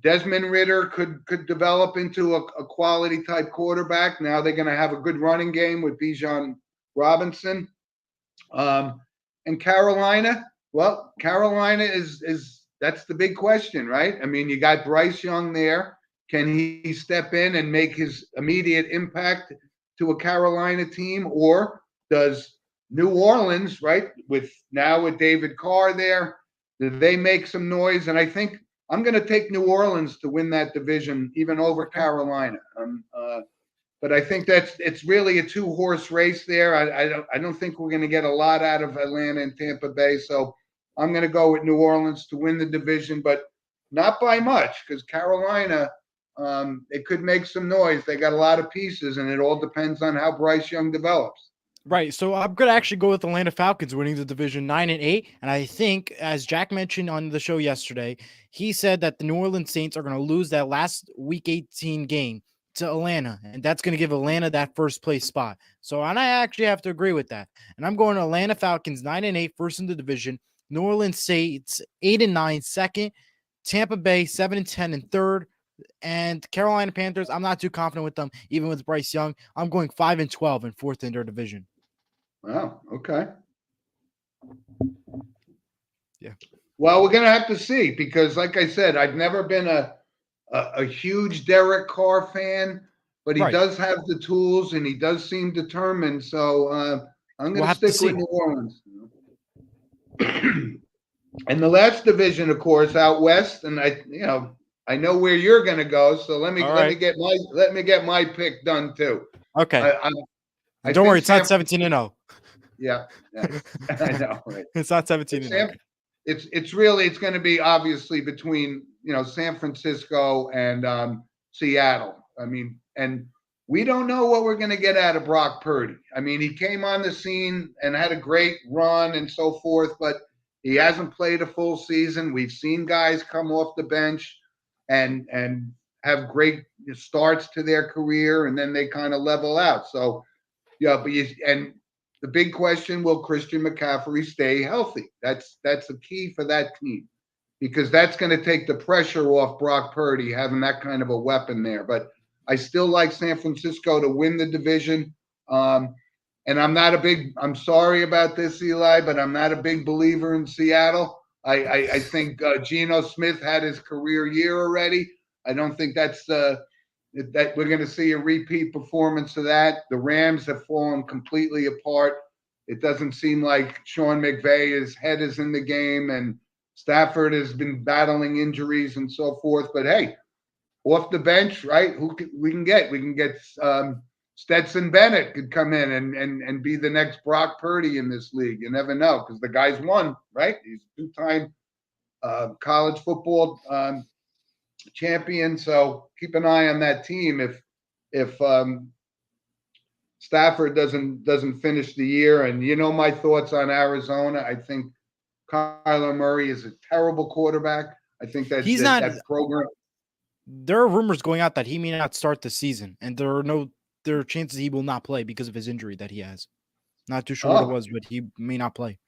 Desmond Ridder could develop into a quality type quarterback. Now they're going to have a good running game with Bijan Robinson. And Carolina, well, Carolina is that's the big question, right? I mean, you got Bryce Young there. Can he step in and make his immediate impact to a Carolina team? Or does New Orleans, right, with David Carr there, do they make some noise? And I think I'm going to take New Orleans to win that division, even over Carolina. But I think it's really a 2-horse race there. I don't think we're going to get a lot out of Atlanta and Tampa Bay. So I'm going to go with New Orleans to win the division, but not by much, because Carolina, it could make some noise. They got a lot of pieces, and it all depends on how Bryce Young develops. Right. So I'm going to actually go with Atlanta Falcons winning the division 9-8. And I think, as Jack mentioned on the show yesterday, he said that the New Orleans Saints are going to lose that last week 18 game to Atlanta. And that's going to give Atlanta that first place spot. So, and I actually have to agree with that. And I'm going to Atlanta Falcons 9-8, first in the division. New Orleans Saints 8-9, second. Tampa Bay 7-10 in third. And Carolina Panthers, I'm not too confident with them, even with Bryce Young. I'm going 5-12 and fourth in their division. Wow. Okay. Yeah. Well, we're gonna have to see, because, like I said, I've never been a huge Derek Carr fan, but he does have the tools and he does seem determined. So I'm gonna stick with New Orleans. And the last division, of course, out west, and I know where you're gonna go. So let me get my pick done too. Okay. Don't worry, it's not 17-0. Yeah, I know. Right? It's not 17-0. It's going to be obviously between San Francisco and Seattle. I mean, and we don't know what we're going to get out of Brock Purdy. I mean, he came on the scene and had a great run and so forth, but he hasn't played a full season. We've seen guys come off the bench and have great starts to their career, and then they kind of level out. So, yeah, but the big question, will Christian McCaffrey stay healthy? That's a key for that team, because that's going to take the pressure off Brock Purdy having that kind of a weapon there. But I still like San Francisco to win the division. And I'm sorry about this, Eli, but I'm not a big believer in Seattle. I think Geno Smith had his career year already. I don't think that's that we're going to see a repeat performance of that. The Rams have fallen completely apart. It doesn't seem like Sean McVay's head is in the game, and Stafford has been battling injuries and so forth. But hey, off the bench, right? We can get Stetson Bennett could come in and be the next Brock Purdy in this league. You never know, because the guy's won, right? He's a 2-time college football champion. So keep an eye on that team. If Stafford doesn't finish the year, and my thoughts on Arizona, I think Kyler Murray is a terrible quarterback. I think that that program. There are rumors going out that he may not start the season, and there are chances he will not play because of his injury that he has. Not too sure what it was, but he may not play.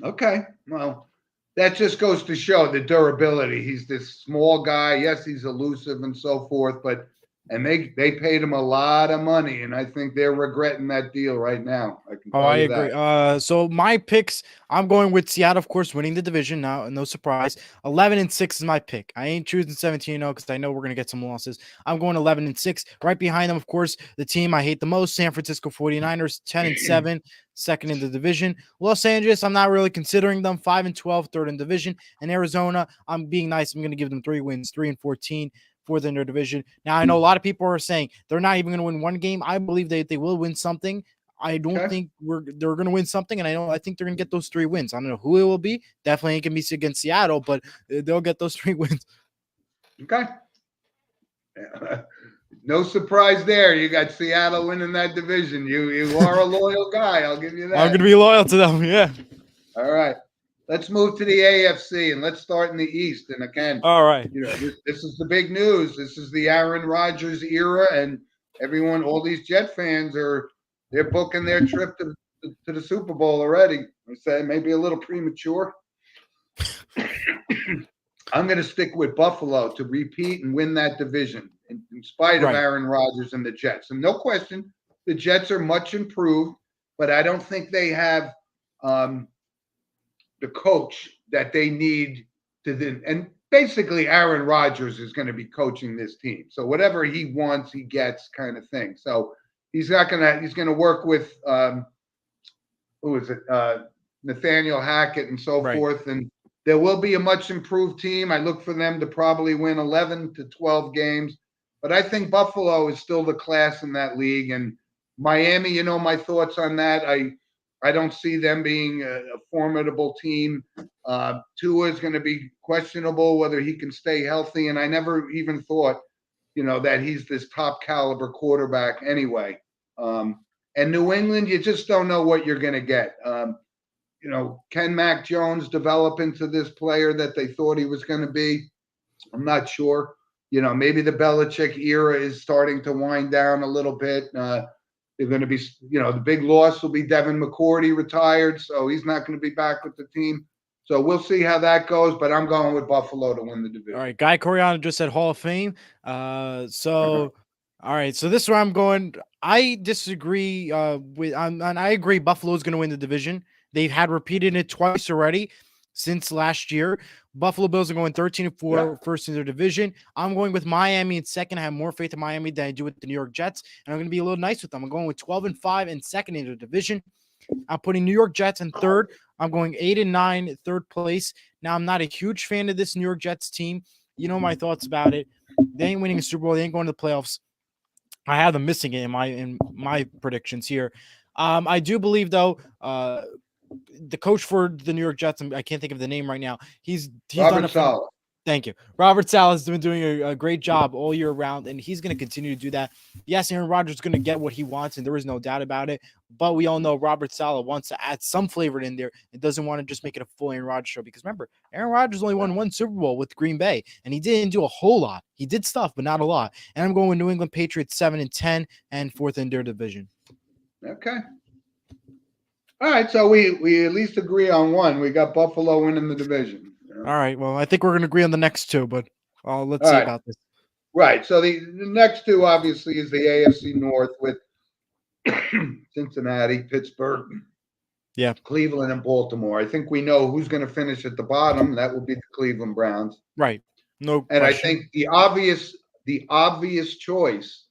Okay, well, that just goes to show the durability. He's this small guy. Yes, he's elusive and so forth, but they paid him a lot of money, and I think they're regretting that deal right now. I can tell I you agree. that. So my picks, I'm going with Seattle, of course, winning the division. Now, no surprise. 11-6 is my pick. I ain't choosing 17-0 because I know we're gonna get some losses. I'm going 11-6. Right behind them, of course, the team I hate the most, San Francisco 49ers, 10-7, second in the division. Los Angeles, I'm not really considering them. 5-12, third in division. And Arizona, I'm being nice. I'm gonna give them 3 wins, 3-14. Fourth in their division. Now, I know a lot of people are saying they're not even going to win one game. I believe they will win something. I don't think they're going to win something, and I think they're going to get those 3 wins. I don't know who it will be. Definitely ain't going to be against Seattle, but they'll get those 3 wins. Okay. No surprise there. You got Seattle winning that division. You are a loyal guy. I'll give you that. I'm going to be loyal to them. Yeah. All right. Let's move to the AFC, and let's start in the East. And again, all right, this is the big news. This is the Aaron Rodgers era, and everyone, all these Jet fans they're booking their trip to the Super Bowl already. I say maybe a little premature. I'm going to stick with Buffalo to repeat and win that division in spite of Aaron Rodgers and the Jets. And no question, the Jets are much improved, but I don't think they have the coach that they need to then. And basically, Aaron Rodgers is going to be coaching this team. So whatever he wants, he gets, kind of thing. So he's going to work with who is it? Nathaniel Hackett and so forth. And there will be a much improved team. I look for them to probably win 11 to 12 games. But I think Buffalo is still the class in that league. And Miami, my thoughts on that. I don't see them being a formidable team. Tua is going to be questionable whether he can stay healthy. And I never even thought, that he's this top caliber quarterback anyway. And New England, you just don't know what you're going to get. Can Mac Jones develop into this player that they thought he was going to be? I'm not sure. Maybe the Belichick era is starting to wind down a little bit. They're going to be, the big loss will be Devin McCourty retired, so he's not going to be back with the team. So we'll see how that goes, but I'm going with Buffalo to win the division. All right, Guy Coriano just said Hall of Fame. All right, so this is where I'm going. I disagree and I agree Buffalo's going to win the division. They've had repeated it twice already since last year. Buffalo Bills are going 13-4, first in their division. I'm going with Miami in second. I have more faith in Miami than I do with the New York Jets, and I'm going to be a little nice with them. I'm going with 12-5 and second in their division. I'm putting New York Jets in third. I'm going 8-9, third place. Now, I'm not a huge fan of this New York Jets team. You know my thoughts about it. They ain't winning a Super Bowl. They ain't going to the playoffs. I have them missing it in my predictions here. I do believe, though, the coach for the New York Jets, I can't think of the name right now. He's Robert Saleh. Thank you. Robert Saleh has been doing a great job all year round, and he's going to continue to do that. Yes, Aaron Rodgers is going to get what he wants, and there is no doubt about it. But we all know Robert Saleh wants to add some flavor in there. It doesn't want to just make it a full Aaron Rodgers show. Because remember, Aaron Rodgers only won 1 Super Bowl with Green Bay, and he didn't do a whole lot. He did stuff, but not a lot. And I'm going with New England Patriots 7-10 and fourth in their division. Okay. All right, so we at least agree on one. We got Buffalo winning the division. All right, well, I think we're going to agree on the next two, but let's see about this. Right, so the next two, obviously, is the AFC North with Cincinnati, Pittsburgh, Cleveland, and Baltimore. I think we know who's going to finish at the bottom. That will be the Cleveland Browns. Right, no and question. I think the obvious choice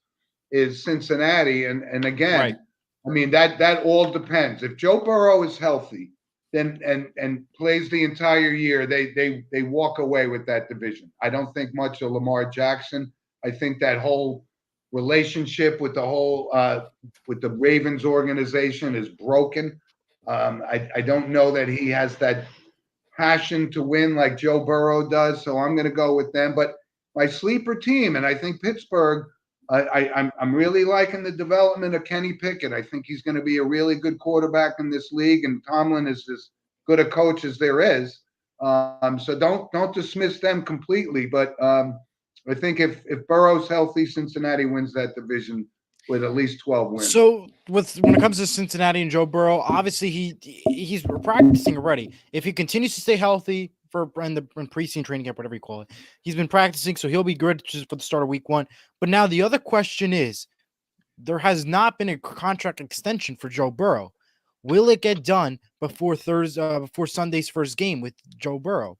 is Cincinnati. And again, I mean, that all depends. If Joe Burrow is healthy, then and plays the entire year, they walk away with that division. I don't think much of Lamar Jackson. I think that whole relationship with the whole with the Ravens organization is broken. I don't know that he has that passion to win like Joe Burrow does. So I'm going to go with them. But my sleeper team, and I think Pittsburgh. I'm really liking the development of Kenny Pickett. I think he's going to be a really good quarterback in this league, and Tomlin is as good a coach as there is. So don't dismiss them completely. But I think if Burrow's healthy, Cincinnati wins that division with at least 12 wins. So when it comes to Cincinnati and Joe Burrow, obviously he's practicing already. If he continues to stay healthy in preseason training camp, whatever you call it, he's been practicing, so he'll be good just for the start of week 1. But now the other question is, there has not been a contract extension for Joe Burrow. Will it get done before Sunday's first game with Joe Burrow?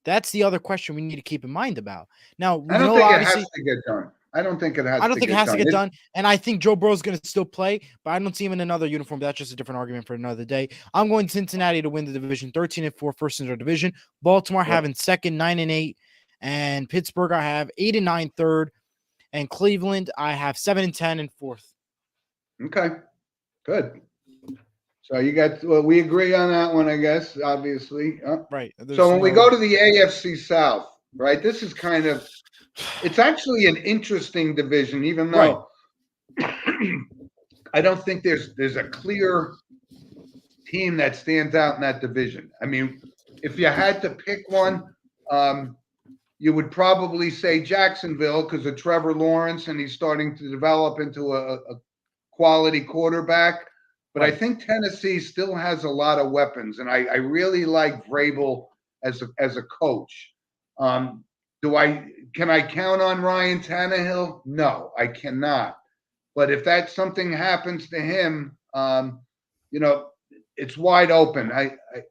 That's the other question we need to keep in mind about. Now, I don't think it has to get done. I don't think it has to get done. And I think Joe Burrow's going to still play, but I don't see him in another uniform. That's just a different argument for another day. I'm going Cincinnati to win the division, 13-4, first in their division. Baltimore having second, 9-8, and Pittsburgh I have 8-9, third, and Cleveland I have 7-10 and fourth. Okay, good. So you got, we agree on that one, I guess, obviously. Right. So when we go to the AFC South, right, this is kind of, it's actually an interesting division, even though I don't think there's a clear team that stands out in that division. I mean, if you had to pick one, you would probably say Jacksonville because of Trevor Lawrence, and he's starting to develop into a quality quarterback. But I think Tennessee still has a lot of weapons, and I really like Vrabel as a coach. Can I count on Ryan Tannehill? No, I cannot. But if something happens to him, it's wide open.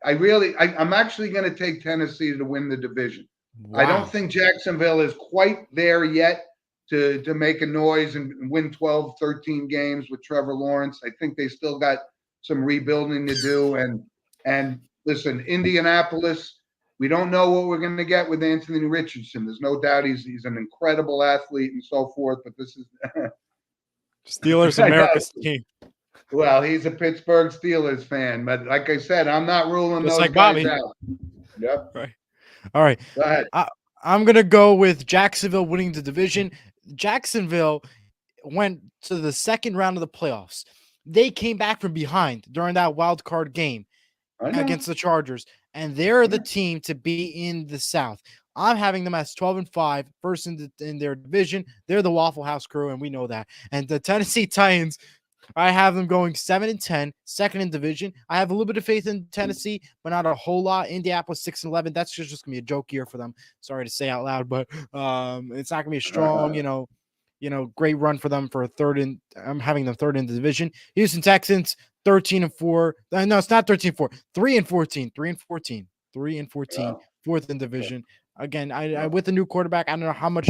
I'm actually going to take Tennessee to win the division. Wow. I don't think Jacksonville is quite there yet to make a noise and win 12, 13 games with Trevor Lawrence. I think they still got some rebuilding to do. And listen, Indianapolis, we don't know what we're going to get with Anthony Richardson. There's no doubt he's an incredible athlete and so forth, but this is Steelers America's team. Well, he's a Pittsburgh Steelers fan, but like I said, I'm not ruling just those like guys Bobby. out. Yep. Right. All right. Go ahead. I'm going to go with Jacksonville winning the division. Jacksonville went to the second round of the playoffs. They came back from behind during that wild card game against the Chargers, and they're the team to be in the South. I'm having them as 12-5, first in their division. They're the Waffle House crew, and we know that. And the Tennessee Titans, I have them going 7-10, second in division. I have a little bit of faith in Tennessee, but not a whole lot. Indianapolis 6-11. That's just gonna be a joke year for them. Sorry to say out loud, but it's not gonna be a strong, great run for them for a third. I'm having them third in the division. Houston Texans 13-4. No, it's not 13-4. 3-14. 3-14. 3-14. Fourth in division. Again, I with the new quarterback, I don't know how much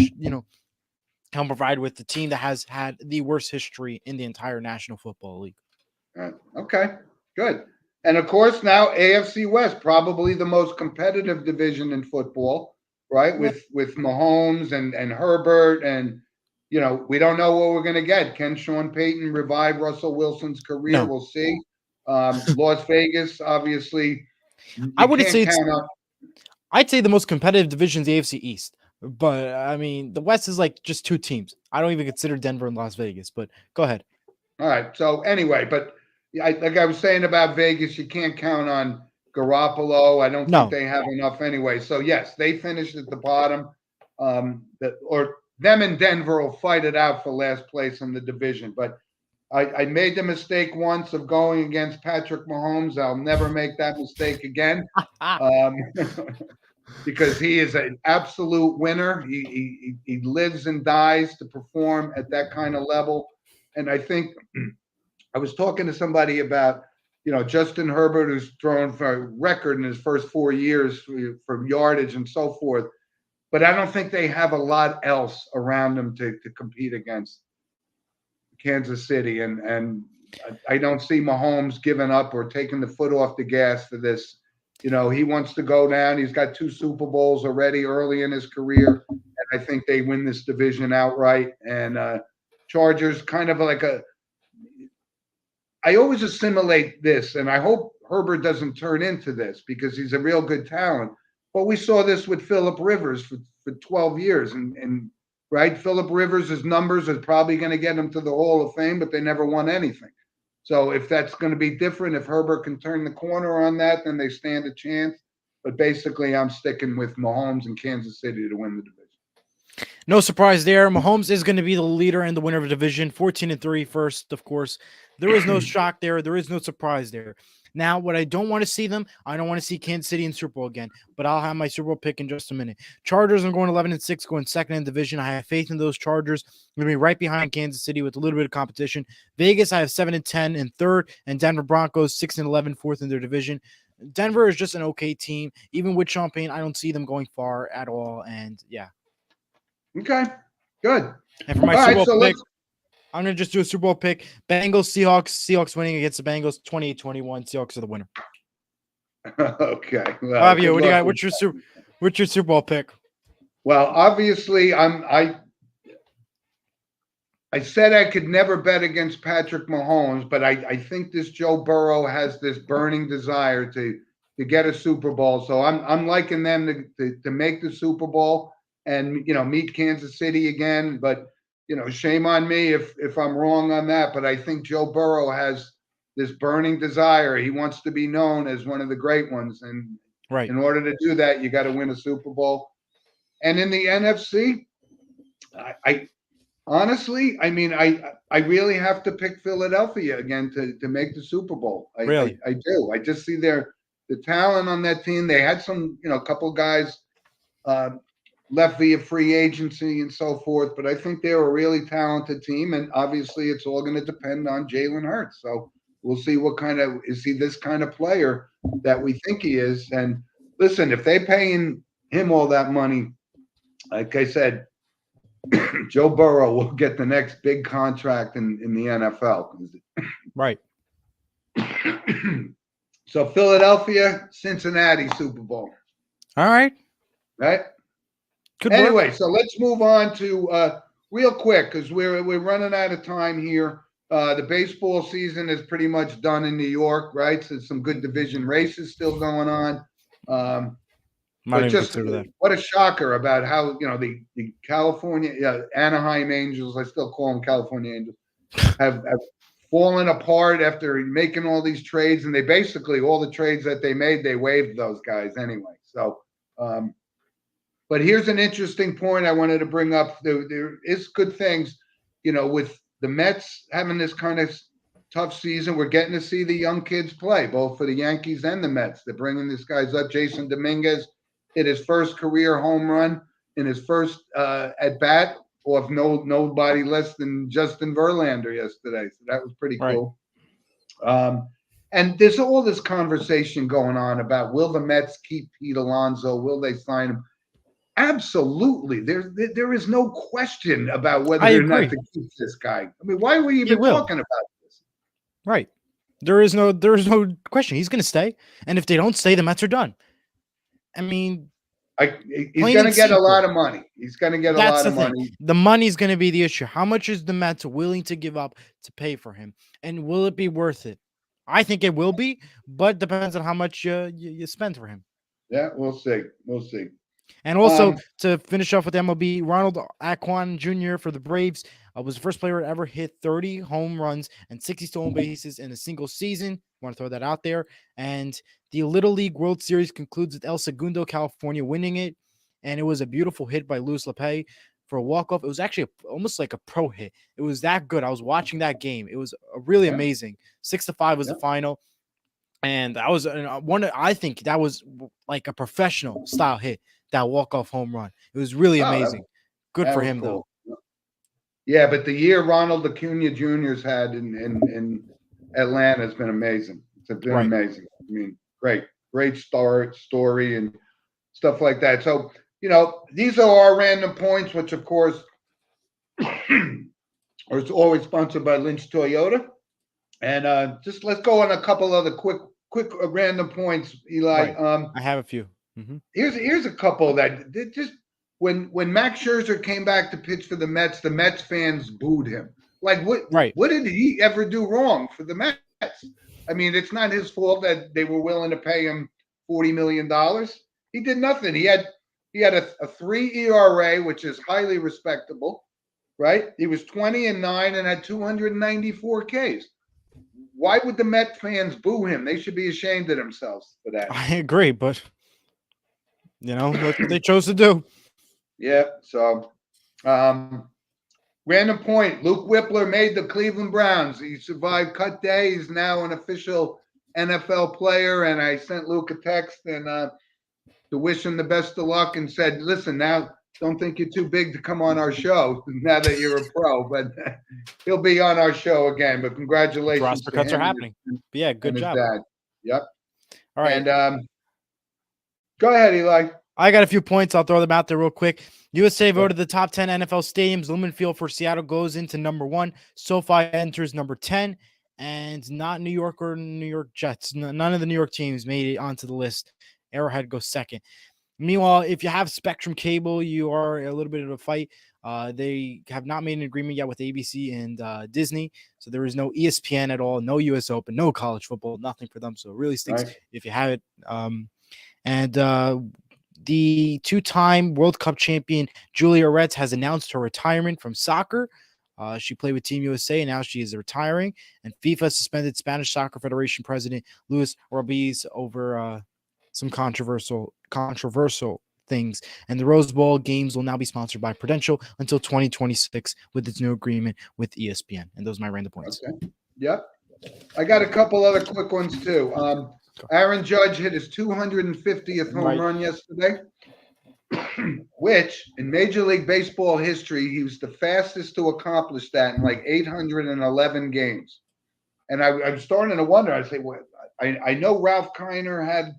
can provide with the team that has had the worst history in the entire National Football League. Okay, good. And of course, now AFC West, probably the most competitive division in football, right? With Mahomes and Herbert, and we don't know what we're going to get. Can Sean Payton revive Russell Wilson's career? No. We'll see. Las Vegas, obviously. I wouldn't say I'd say the most competitive division is the AFC East. But, I mean, the West is like just two teams. I don't even consider Denver and Las Vegas, but go ahead. All right. So, anyway, but like I was saying about Vegas, you can't count on Garoppolo. I don't think they have enough anyway. So, yes, they finished at the bottom. Or them and Denver will fight it out for last place in the division. But I made the mistake once of going against Patrick Mahomes. I'll never make that mistake again. Because he is an absolute winner. He lives and dies to perform at that kind of level. And I think I was talking to somebody about, Justin Herbert, who's thrown for a record in his first 4 years for yardage and so forth. But I don't think they have a lot else around them to compete against Kansas City. And I don't see Mahomes giving up or taking the foot off the gas for this. He wants to go down. He's got 2 Super Bowls already early in his career. And I think they win this division outright. And Chargers kind of like I always assimilate this, and I hope Herbert doesn't turn into this because he's a real good talent. But we saw this with Phillip Rivers for 12 years. And right, Phillip Rivers' numbers are probably going to get him to the Hall of Fame, but they never won anything. So if that's going to be different, if Herbert can turn the corner on that, then they stand a chance. But basically, I'm sticking with Mahomes and Kansas City to win the division. No surprise there. Mahomes is going to be the leader and the winner of the division, 14-3 first, of course. There is no shock there. There is no surprise there. Now, what I don't want to see them, I don't want to see Kansas City in Super Bowl again, but I'll have my Super Bowl pick in just a minute. Chargers, I'm going 11-6, going second in the division. I have faith in those Chargers. I'm going to be right behind Kansas City with a little bit of competition. Vegas, I have 7-10 in third, and Denver Broncos, 6-11, fourth in their division. Denver is just an okay team. Even with Champagne, I don't see them going far at all, and yeah. Okay, good. And for my Super Bowl pick, I'm going to just do a Super Bowl pick. Bengals, Seahawks. Seahawks winning against the Bengals, 28-21. Seahawks are the winner. Okay. Well, Fabio, what do you got? What's your Super Bowl pick? Well, obviously, I said I could never bet against Patrick Mahomes, but I think this Joe Burrow has this burning desire to get a Super Bowl. So I'm liking them to make the Super Bowl and meet Kansas City again. But shame on me if I'm wrong on that. But I think Joe Burrow has this burning desire. He wants to be known as one of the great ones, and in order to do that, you got to win a Super Bowl. And in the NFC, I honestly, I mean, I really have to pick Philadelphia again to make the Super Bowl. I do. I just see the talent on that team. They had some, couple guys left via free agency and so forth, but I think they're a really talented team, and obviously it's all going to depend on Jalen Hurts. So we'll see is he this kind of player that we think he is. And listen, if they're paying him all that money, like I said, Joe Burrow will get the next big contract in the NFL. Right. So Philadelphia, Cincinnati Super Bowl. All right. Right. Good anyway, work. So let's move on to real quick because we're running out of time here. The baseball season is pretty much done in New York, right? So some good division races still going on. But just what a shocker about how the California Anaheim Angels, I still call them California Angels, have fallen apart after making all these trades, and they basically all the trades that they made, they waived those guys anyway. So, but here's an interesting point I wanted to bring up. There is good things, with the Mets having this kind of tough season. We're getting to see the young kids play, both for the Yankees and the Mets. They're bringing these guys up. Jason Dominguez hit his first career home run in his first at bat off nobody less than Justin Verlander yesterday. So that was pretty cool. And there's all this conversation going on about, will the Mets keep Pete Alonso? Will they sign him? Absolutely. There is no question about whether or not to keep this guy. I mean, why are we even talking about this? Right. There's no question. He's going to stay. And if they don't stay, the Mets are done. I mean, he's going to get a lot of money. He's going to get a lot of money. The money's going to be the issue. How much is the Mets willing to give up to pay for him? And will it be worth it? I think it will be, but depends on how much you spend for him. Yeah, we'll see. We'll see. And also, to finish off with MLB, Ronald Acquan Jr. for the Braves was the first player to ever hit 30 home runs and 60 stolen bases in a single season. Want to throw that out there. And the Little League World Series concludes with El Segundo, California, winning it. And it was a beautiful hit by Luis Lepay for a walk-off. It was actually almost like a pro hit. It was that good. I was watching that game. It was really amazing. 6-5 was the final. And that was I think that was like a professional style hit, that walk-off home run. It was really amazing. Good for him, though. Yeah, but the year Ronald Acuna Jr.'s had in Atlanta has been amazing. It's been amazing. I mean, great story and stuff like that. So, these are our random points, which, of course, are always sponsored by Lynch Toyota. And just let's go on a couple other quick random points, Eli. I have a few. Mm-hmm. Here's a couple that just when Max Scherzer came back to pitch for the Mets fans booed him. Like what did he ever do wrong for the Mets? I mean, it's not his fault that they were willing to pay him $40 million. He did nothing. He had a 3 ERA, which is highly respectable, right? He was 20-9 and had 294 Ks. Why would the Met fans boo him? They should be ashamed of themselves for that. I agree, but that's what they chose to do. Yeah. So Random point, Luke Whippler made the Cleveland Browns. He survived cut day. He's now an official NFL player, and I sent Luke a text and to wish him the best of luck and said, listen, now don't think you're too big to come on our show now that you're a pro, but he'll be on our show again. But congratulations. Roster cuts are happening. But yeah, good job. Dad. Yep. All right. And go ahead, Eli. I got a few points. I'll throw them out there real quick. USA voted the top 10 NFL stadiums. Lumen Field for Seattle goes into number 1. SoFi enters number 10. And not New York or New York Jets. None of the New York teams made it onto the list. Arrowhead goes second. Meanwhile, if you have Spectrum Cable, you are a little bit of a fight. They have not made an agreement yet with ABC and Disney. So there is no ESPN at all, no US Open, no college football, nothing for them. So it really stinks if you have it. The two-time World Cup champion Julia Retz has announced her retirement from soccer. She played with Team USA, and now she is retiring. And FIFA suspended Spanish Soccer Federation President Luis Rubiz over some controversial things. And the Rose Bowl games will now be sponsored by Prudential until 2026 with its new agreement with ESPN. And those are my random points. Okay. Yep. I got a couple other quick ones too. Aaron Judge hit his 250th home run yesterday, which in Major League Baseball history, he was the fastest to accomplish that in like 811 games. And I'm starting to wonder. I say, what? I know Ralph Kiner had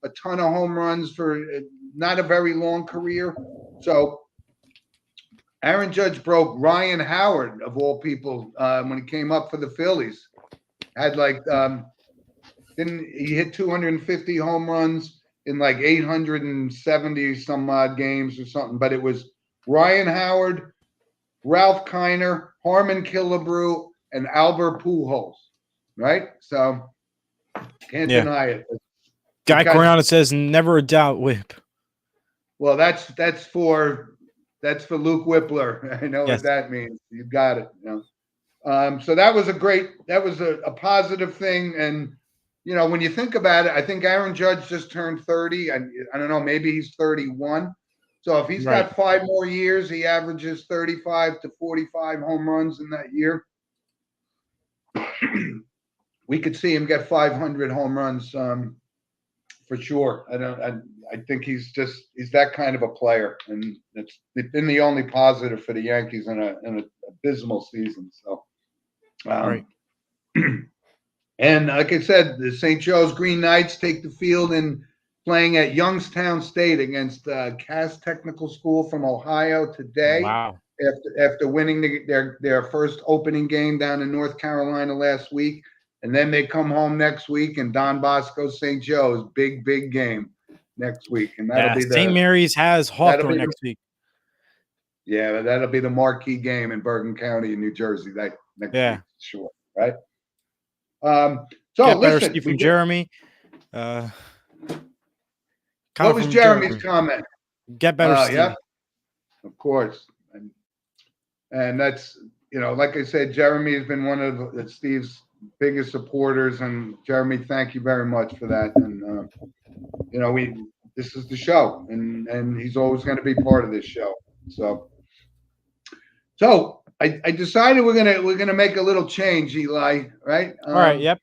a ton of home runs for not a very long career. So Aaron Judge broke Ryan Howard, of all people, when he came up for the Phillies. Had like he hit 250 home runs in like 870 some odd games or something. But it was Ryan Howard, Ralph Kiner, Harmon Killebrew, and Albert Pujols, right? So can't deny it. Guy Coriano says never a doubt whip. Well, that's for Luke Whippler. I know what that means. You got it. You know? So that was a positive thing. And you know, when you think about it, I think Aaron Judge just turned 30. I don't know, maybe he's 31. So if he's got 5 more years, he averages 35 to 45 home runs in that year. We could see him get 500 home runs for sure. I think he's that kind of a player, and it's been the only positive for the Yankees in an abysmal season. So, and like I said, the St. Joe's Green Knights take the field and playing at Youngstown State against Cass Technical School from Ohio today. Wow! After winning their first opening game down in North Carolina last week, and then they come home next week, and Don Bosco St. Joe's big game next week, and that'll be St. Mary's has Hawthorne next week. Yeah, that'll be the marquee game in Bergen County in New Jersey. Next week, sure, right? So listen, from Jeremy. What was Jeremy's comment? Get better, Steve. Yeah, of course, and that's, you know, like I said, Jeremy has been one of Steve's biggest supporters, and Jeremy, thank you very much for that. And you know, this is the show, and he's always going to be part of this show. So I decided we're gonna make a little change, Eli. Right? All right. Yep.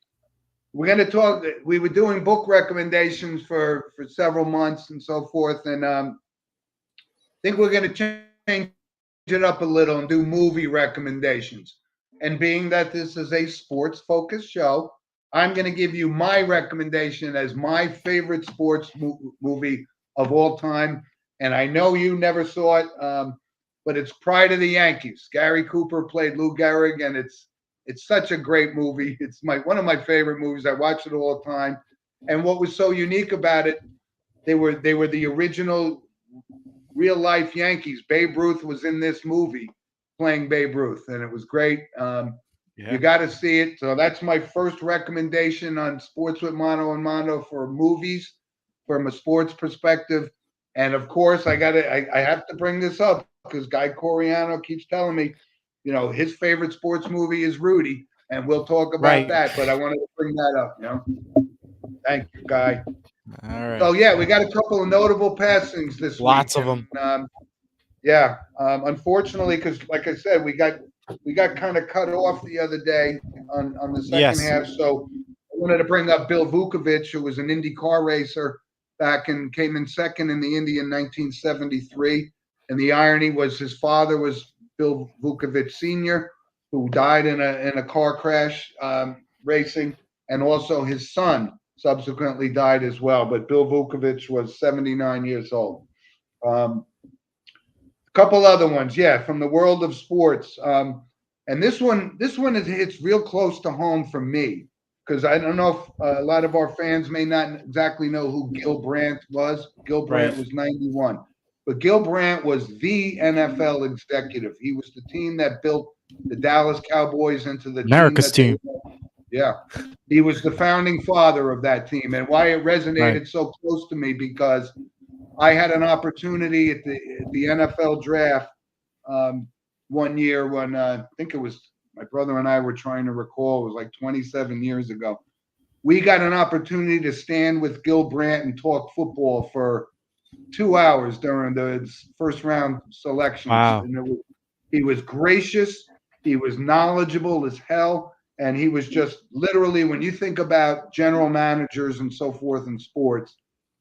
We're gonna talk. We were doing book recommendations for several months and so forth, and I think we're gonna change it up a little and do movie recommendations. And being that this is a sports-focused show, I'm going to give you my recommendation as my favorite sports movie of all time. And I know you never saw it, but it's Pride of the Yankees. Gary Cooper played Lou Gehrig, and it's such a great movie. It's one of my favorite movies. I watch it all the time. And what was so unique about it, they were the original real-life Yankees. Babe Ruth was in this movie, playing Babe Ruth, and it was great. You got to see it. So that's my first recommendation on Sports with Mono and Mono for movies from a sports perspective. And of course, I have to bring this up because Guy Coriano keeps telling me, you know, his favorite sports movie is Rudy, and we'll talk about that. But I wanted to bring that up. You know, thank you, Guy. All right. So yeah, we got a couple of notable passings this week. Lots of them. Yeah. Unfortunately, because like I said, we got kind of cut off the other day on the second half. So I wanted to bring up Bill Vukovich, who was an Indy car racer came in second in the Indy in 1973. And the irony was his father was Bill Vukovich Sr., who died in a car crash racing, and also his son subsequently died as well. But Bill Vukovich was 79 years old. A couple other ones, yeah, from the world of sports. And this one hits real close to home for me, because I don't know if a lot of our fans may not exactly know who Gil Brandt was. Gil Brandt was 91. But Gil Brandt was the NFL executive. He was the team that built the Dallas Cowboys into the America's team. Yeah. He was the founding father of that team. And why it resonated so close to me, because I had an opportunity at the NFL draft one year when I think it was my brother and I were trying to recall. It was like 27 years ago. We got an opportunity to stand with Gil Brandt and talk football for 2 hours during the first round selections. Wow. And he was gracious. He was knowledgeable as hell. And he was just literally, when you think about general managers and so forth in sports,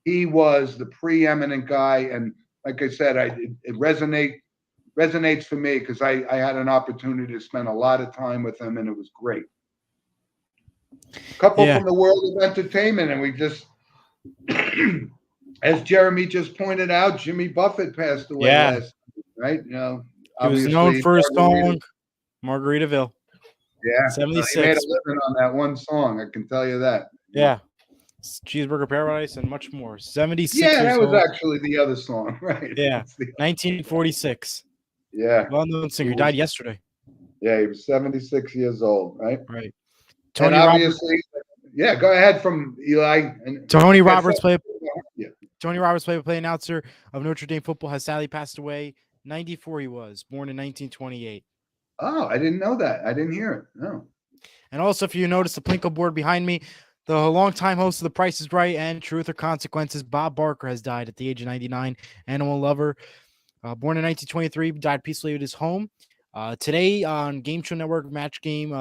he was the preeminent guy. And like I said, it resonates for me, because I had an opportunity to spend a lot of time with him, and it was great. A couple from the world of entertainment, and we just, as Jeremy just pointed out, Jimmy Buffett passed away last week, right? You know, he was known for his song Margaritaville. Yeah, 76. He made a living on that one song, I can tell you that. Yeah. Cheeseburger Paradise and much more. 76 Yeah, that was old. actually the other song, right? Yeah, 1946. Yeah. Well-known singer. He died yesterday. Yeah, he was 76 years old, right? Right. Tony obviously, go ahead from Eli. Tony Roberts, play announcer of Notre Dame football, has sadly passed away. 94 he was, born in 1928. Oh, I didn't know that. I didn't hear it. No. And also, if you notice the Plinko board behind me, the longtime host of The Price is Right and Truth or Consequences, Bob Barker, has died at the age of 99. Animal lover. Born in 1923, died peacefully at his home. Today on Game Show Network, Match Game,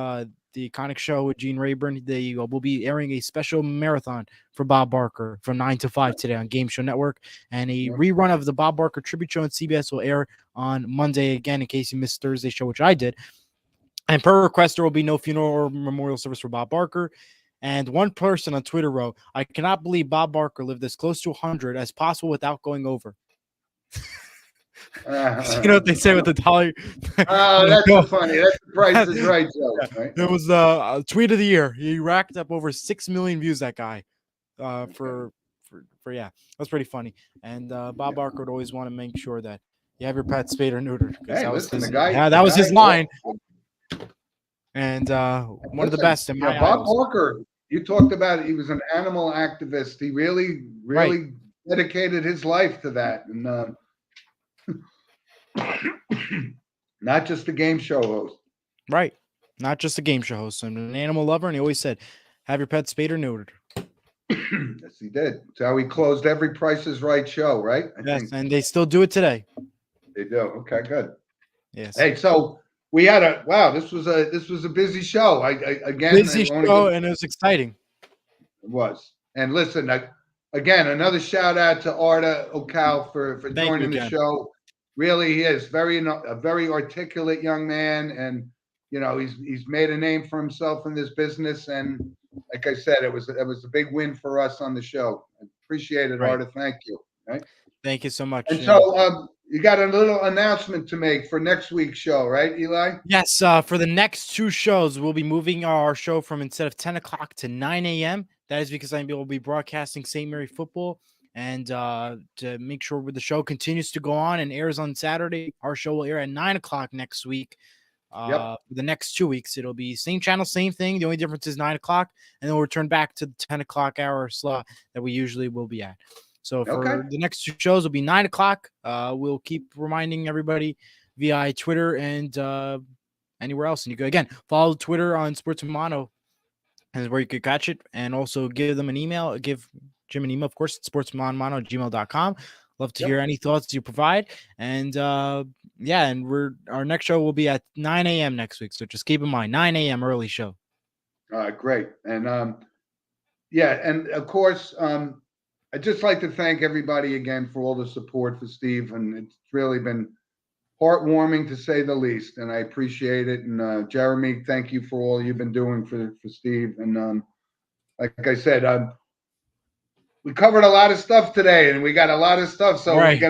the iconic show with Gene Rayburn, they will be airing a special marathon for Bob Barker from 9 to 5 today on Game Show Network. And a rerun of the Bob Barker Tribute Show on CBS will air on Monday again, in case you missed Thursday's show, which I did. And per request, there will be no funeral or memorial service for Bob Barker. And one person on Twitter wrote, "I cannot believe Bob Barker lived as close to 100 as possible without going over." You know what they say with the dollar? Oh, that's funny. That's the Price is Right joke, right? It was the tweet of the year. He racked up over 6 million views, that guy. For that's pretty funny. And Bob Barker would always want to make sure that you have your pet spayed or neutered. Hey, that was his line. And one of the best in my Bob Barker, you talked about it. He was an animal activist. He really dedicated his life to that. And not just a game show host. Right. Not just a game show host. And an animal lover. And he always said, have your pet spayed or neutered. Yes, he did. That's how he closed every Price is Right show, right? I think. And they still do it today. They do. Okay, good. Yes. Hey, so we had this was a busy show. Busy show, and it was exciting. It was. And listen, again, another shout out to Arda Ocal for joining the show. Really, he is a very articulate young man, and you know he's made a name for himself in this business. And like I said, it was a big win for us on the show. I appreciate it, Arda. Thank you. Right. Thank you so much. And so you got a little announcement to make for next week's show, right, Eli? Yes. For the next two shows, we'll be moving our show from instead of 10 o'clock to 9 a.m. That is because I will be broadcasting St. Mary football. And to make sure the show continues to go on and airs on Saturday, our show will air at 9 o'clock next week. For the next 2 weeks, it'll be same channel, same thing. The only difference is 9 o'clock, and then we'll return back to the 10 o'clock hour slot that we usually will be at. So for the next two shows, will be 9 o'clock. We'll keep reminding everybody via Twitter and anywhere else. And you can, again, follow Twitter on Sports Mono, and where you could catch it, and also give them an email. Give Jim an email, of course, sportsmonmono@gmail.com. Love to hear any thoughts you provide. And yeah, and our next show will be at 9 a.m. next week. So just keep in mind, 9 a.m. early show. All right, great. And yeah, and of course, I'd just like to thank everybody again for all the support for Steve, and it's really been heartwarming to say the least, and I appreciate it. And Jeremy, thank you for all you've been doing for Steve. And like I said, we covered a lot of stuff today, and we got a lot of stuff. So right.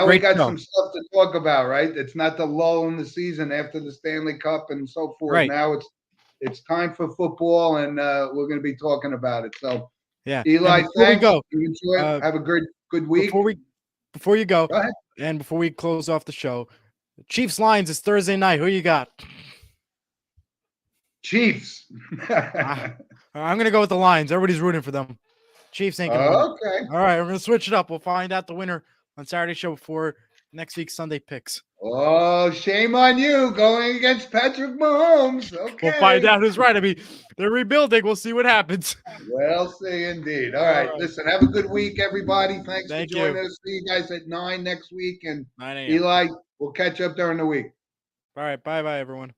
we got some stuff to talk about, right? It's not the lull in the season after the Stanley Cup and so forth. Right. Now it's time for football, and we're going to be talking about it. So, yeah, Eli, thanks. Go, you enjoy it. Have a good week. Before you go ahead. And before we close off the show, Chiefs Lions is Thursday night. Who you got? Chiefs. I'm gonna go with the Lions. Everybody's rooting for them. Chiefs ain't gonna win. Okay. All right, we're gonna switch it up. We'll find out the winner on Saturday show before next week's Sunday picks. Oh, shame on you going against Patrick Mahomes. Okay. We'll find out who's right. I mean, they're rebuilding. We'll see what happens. We'll see indeed. All right. Listen, have a good week, everybody. Thanks for joining us. See you guys at 9 next week. And 9 a.m. Eli, we'll catch up during the week. All right. Bye-bye, everyone.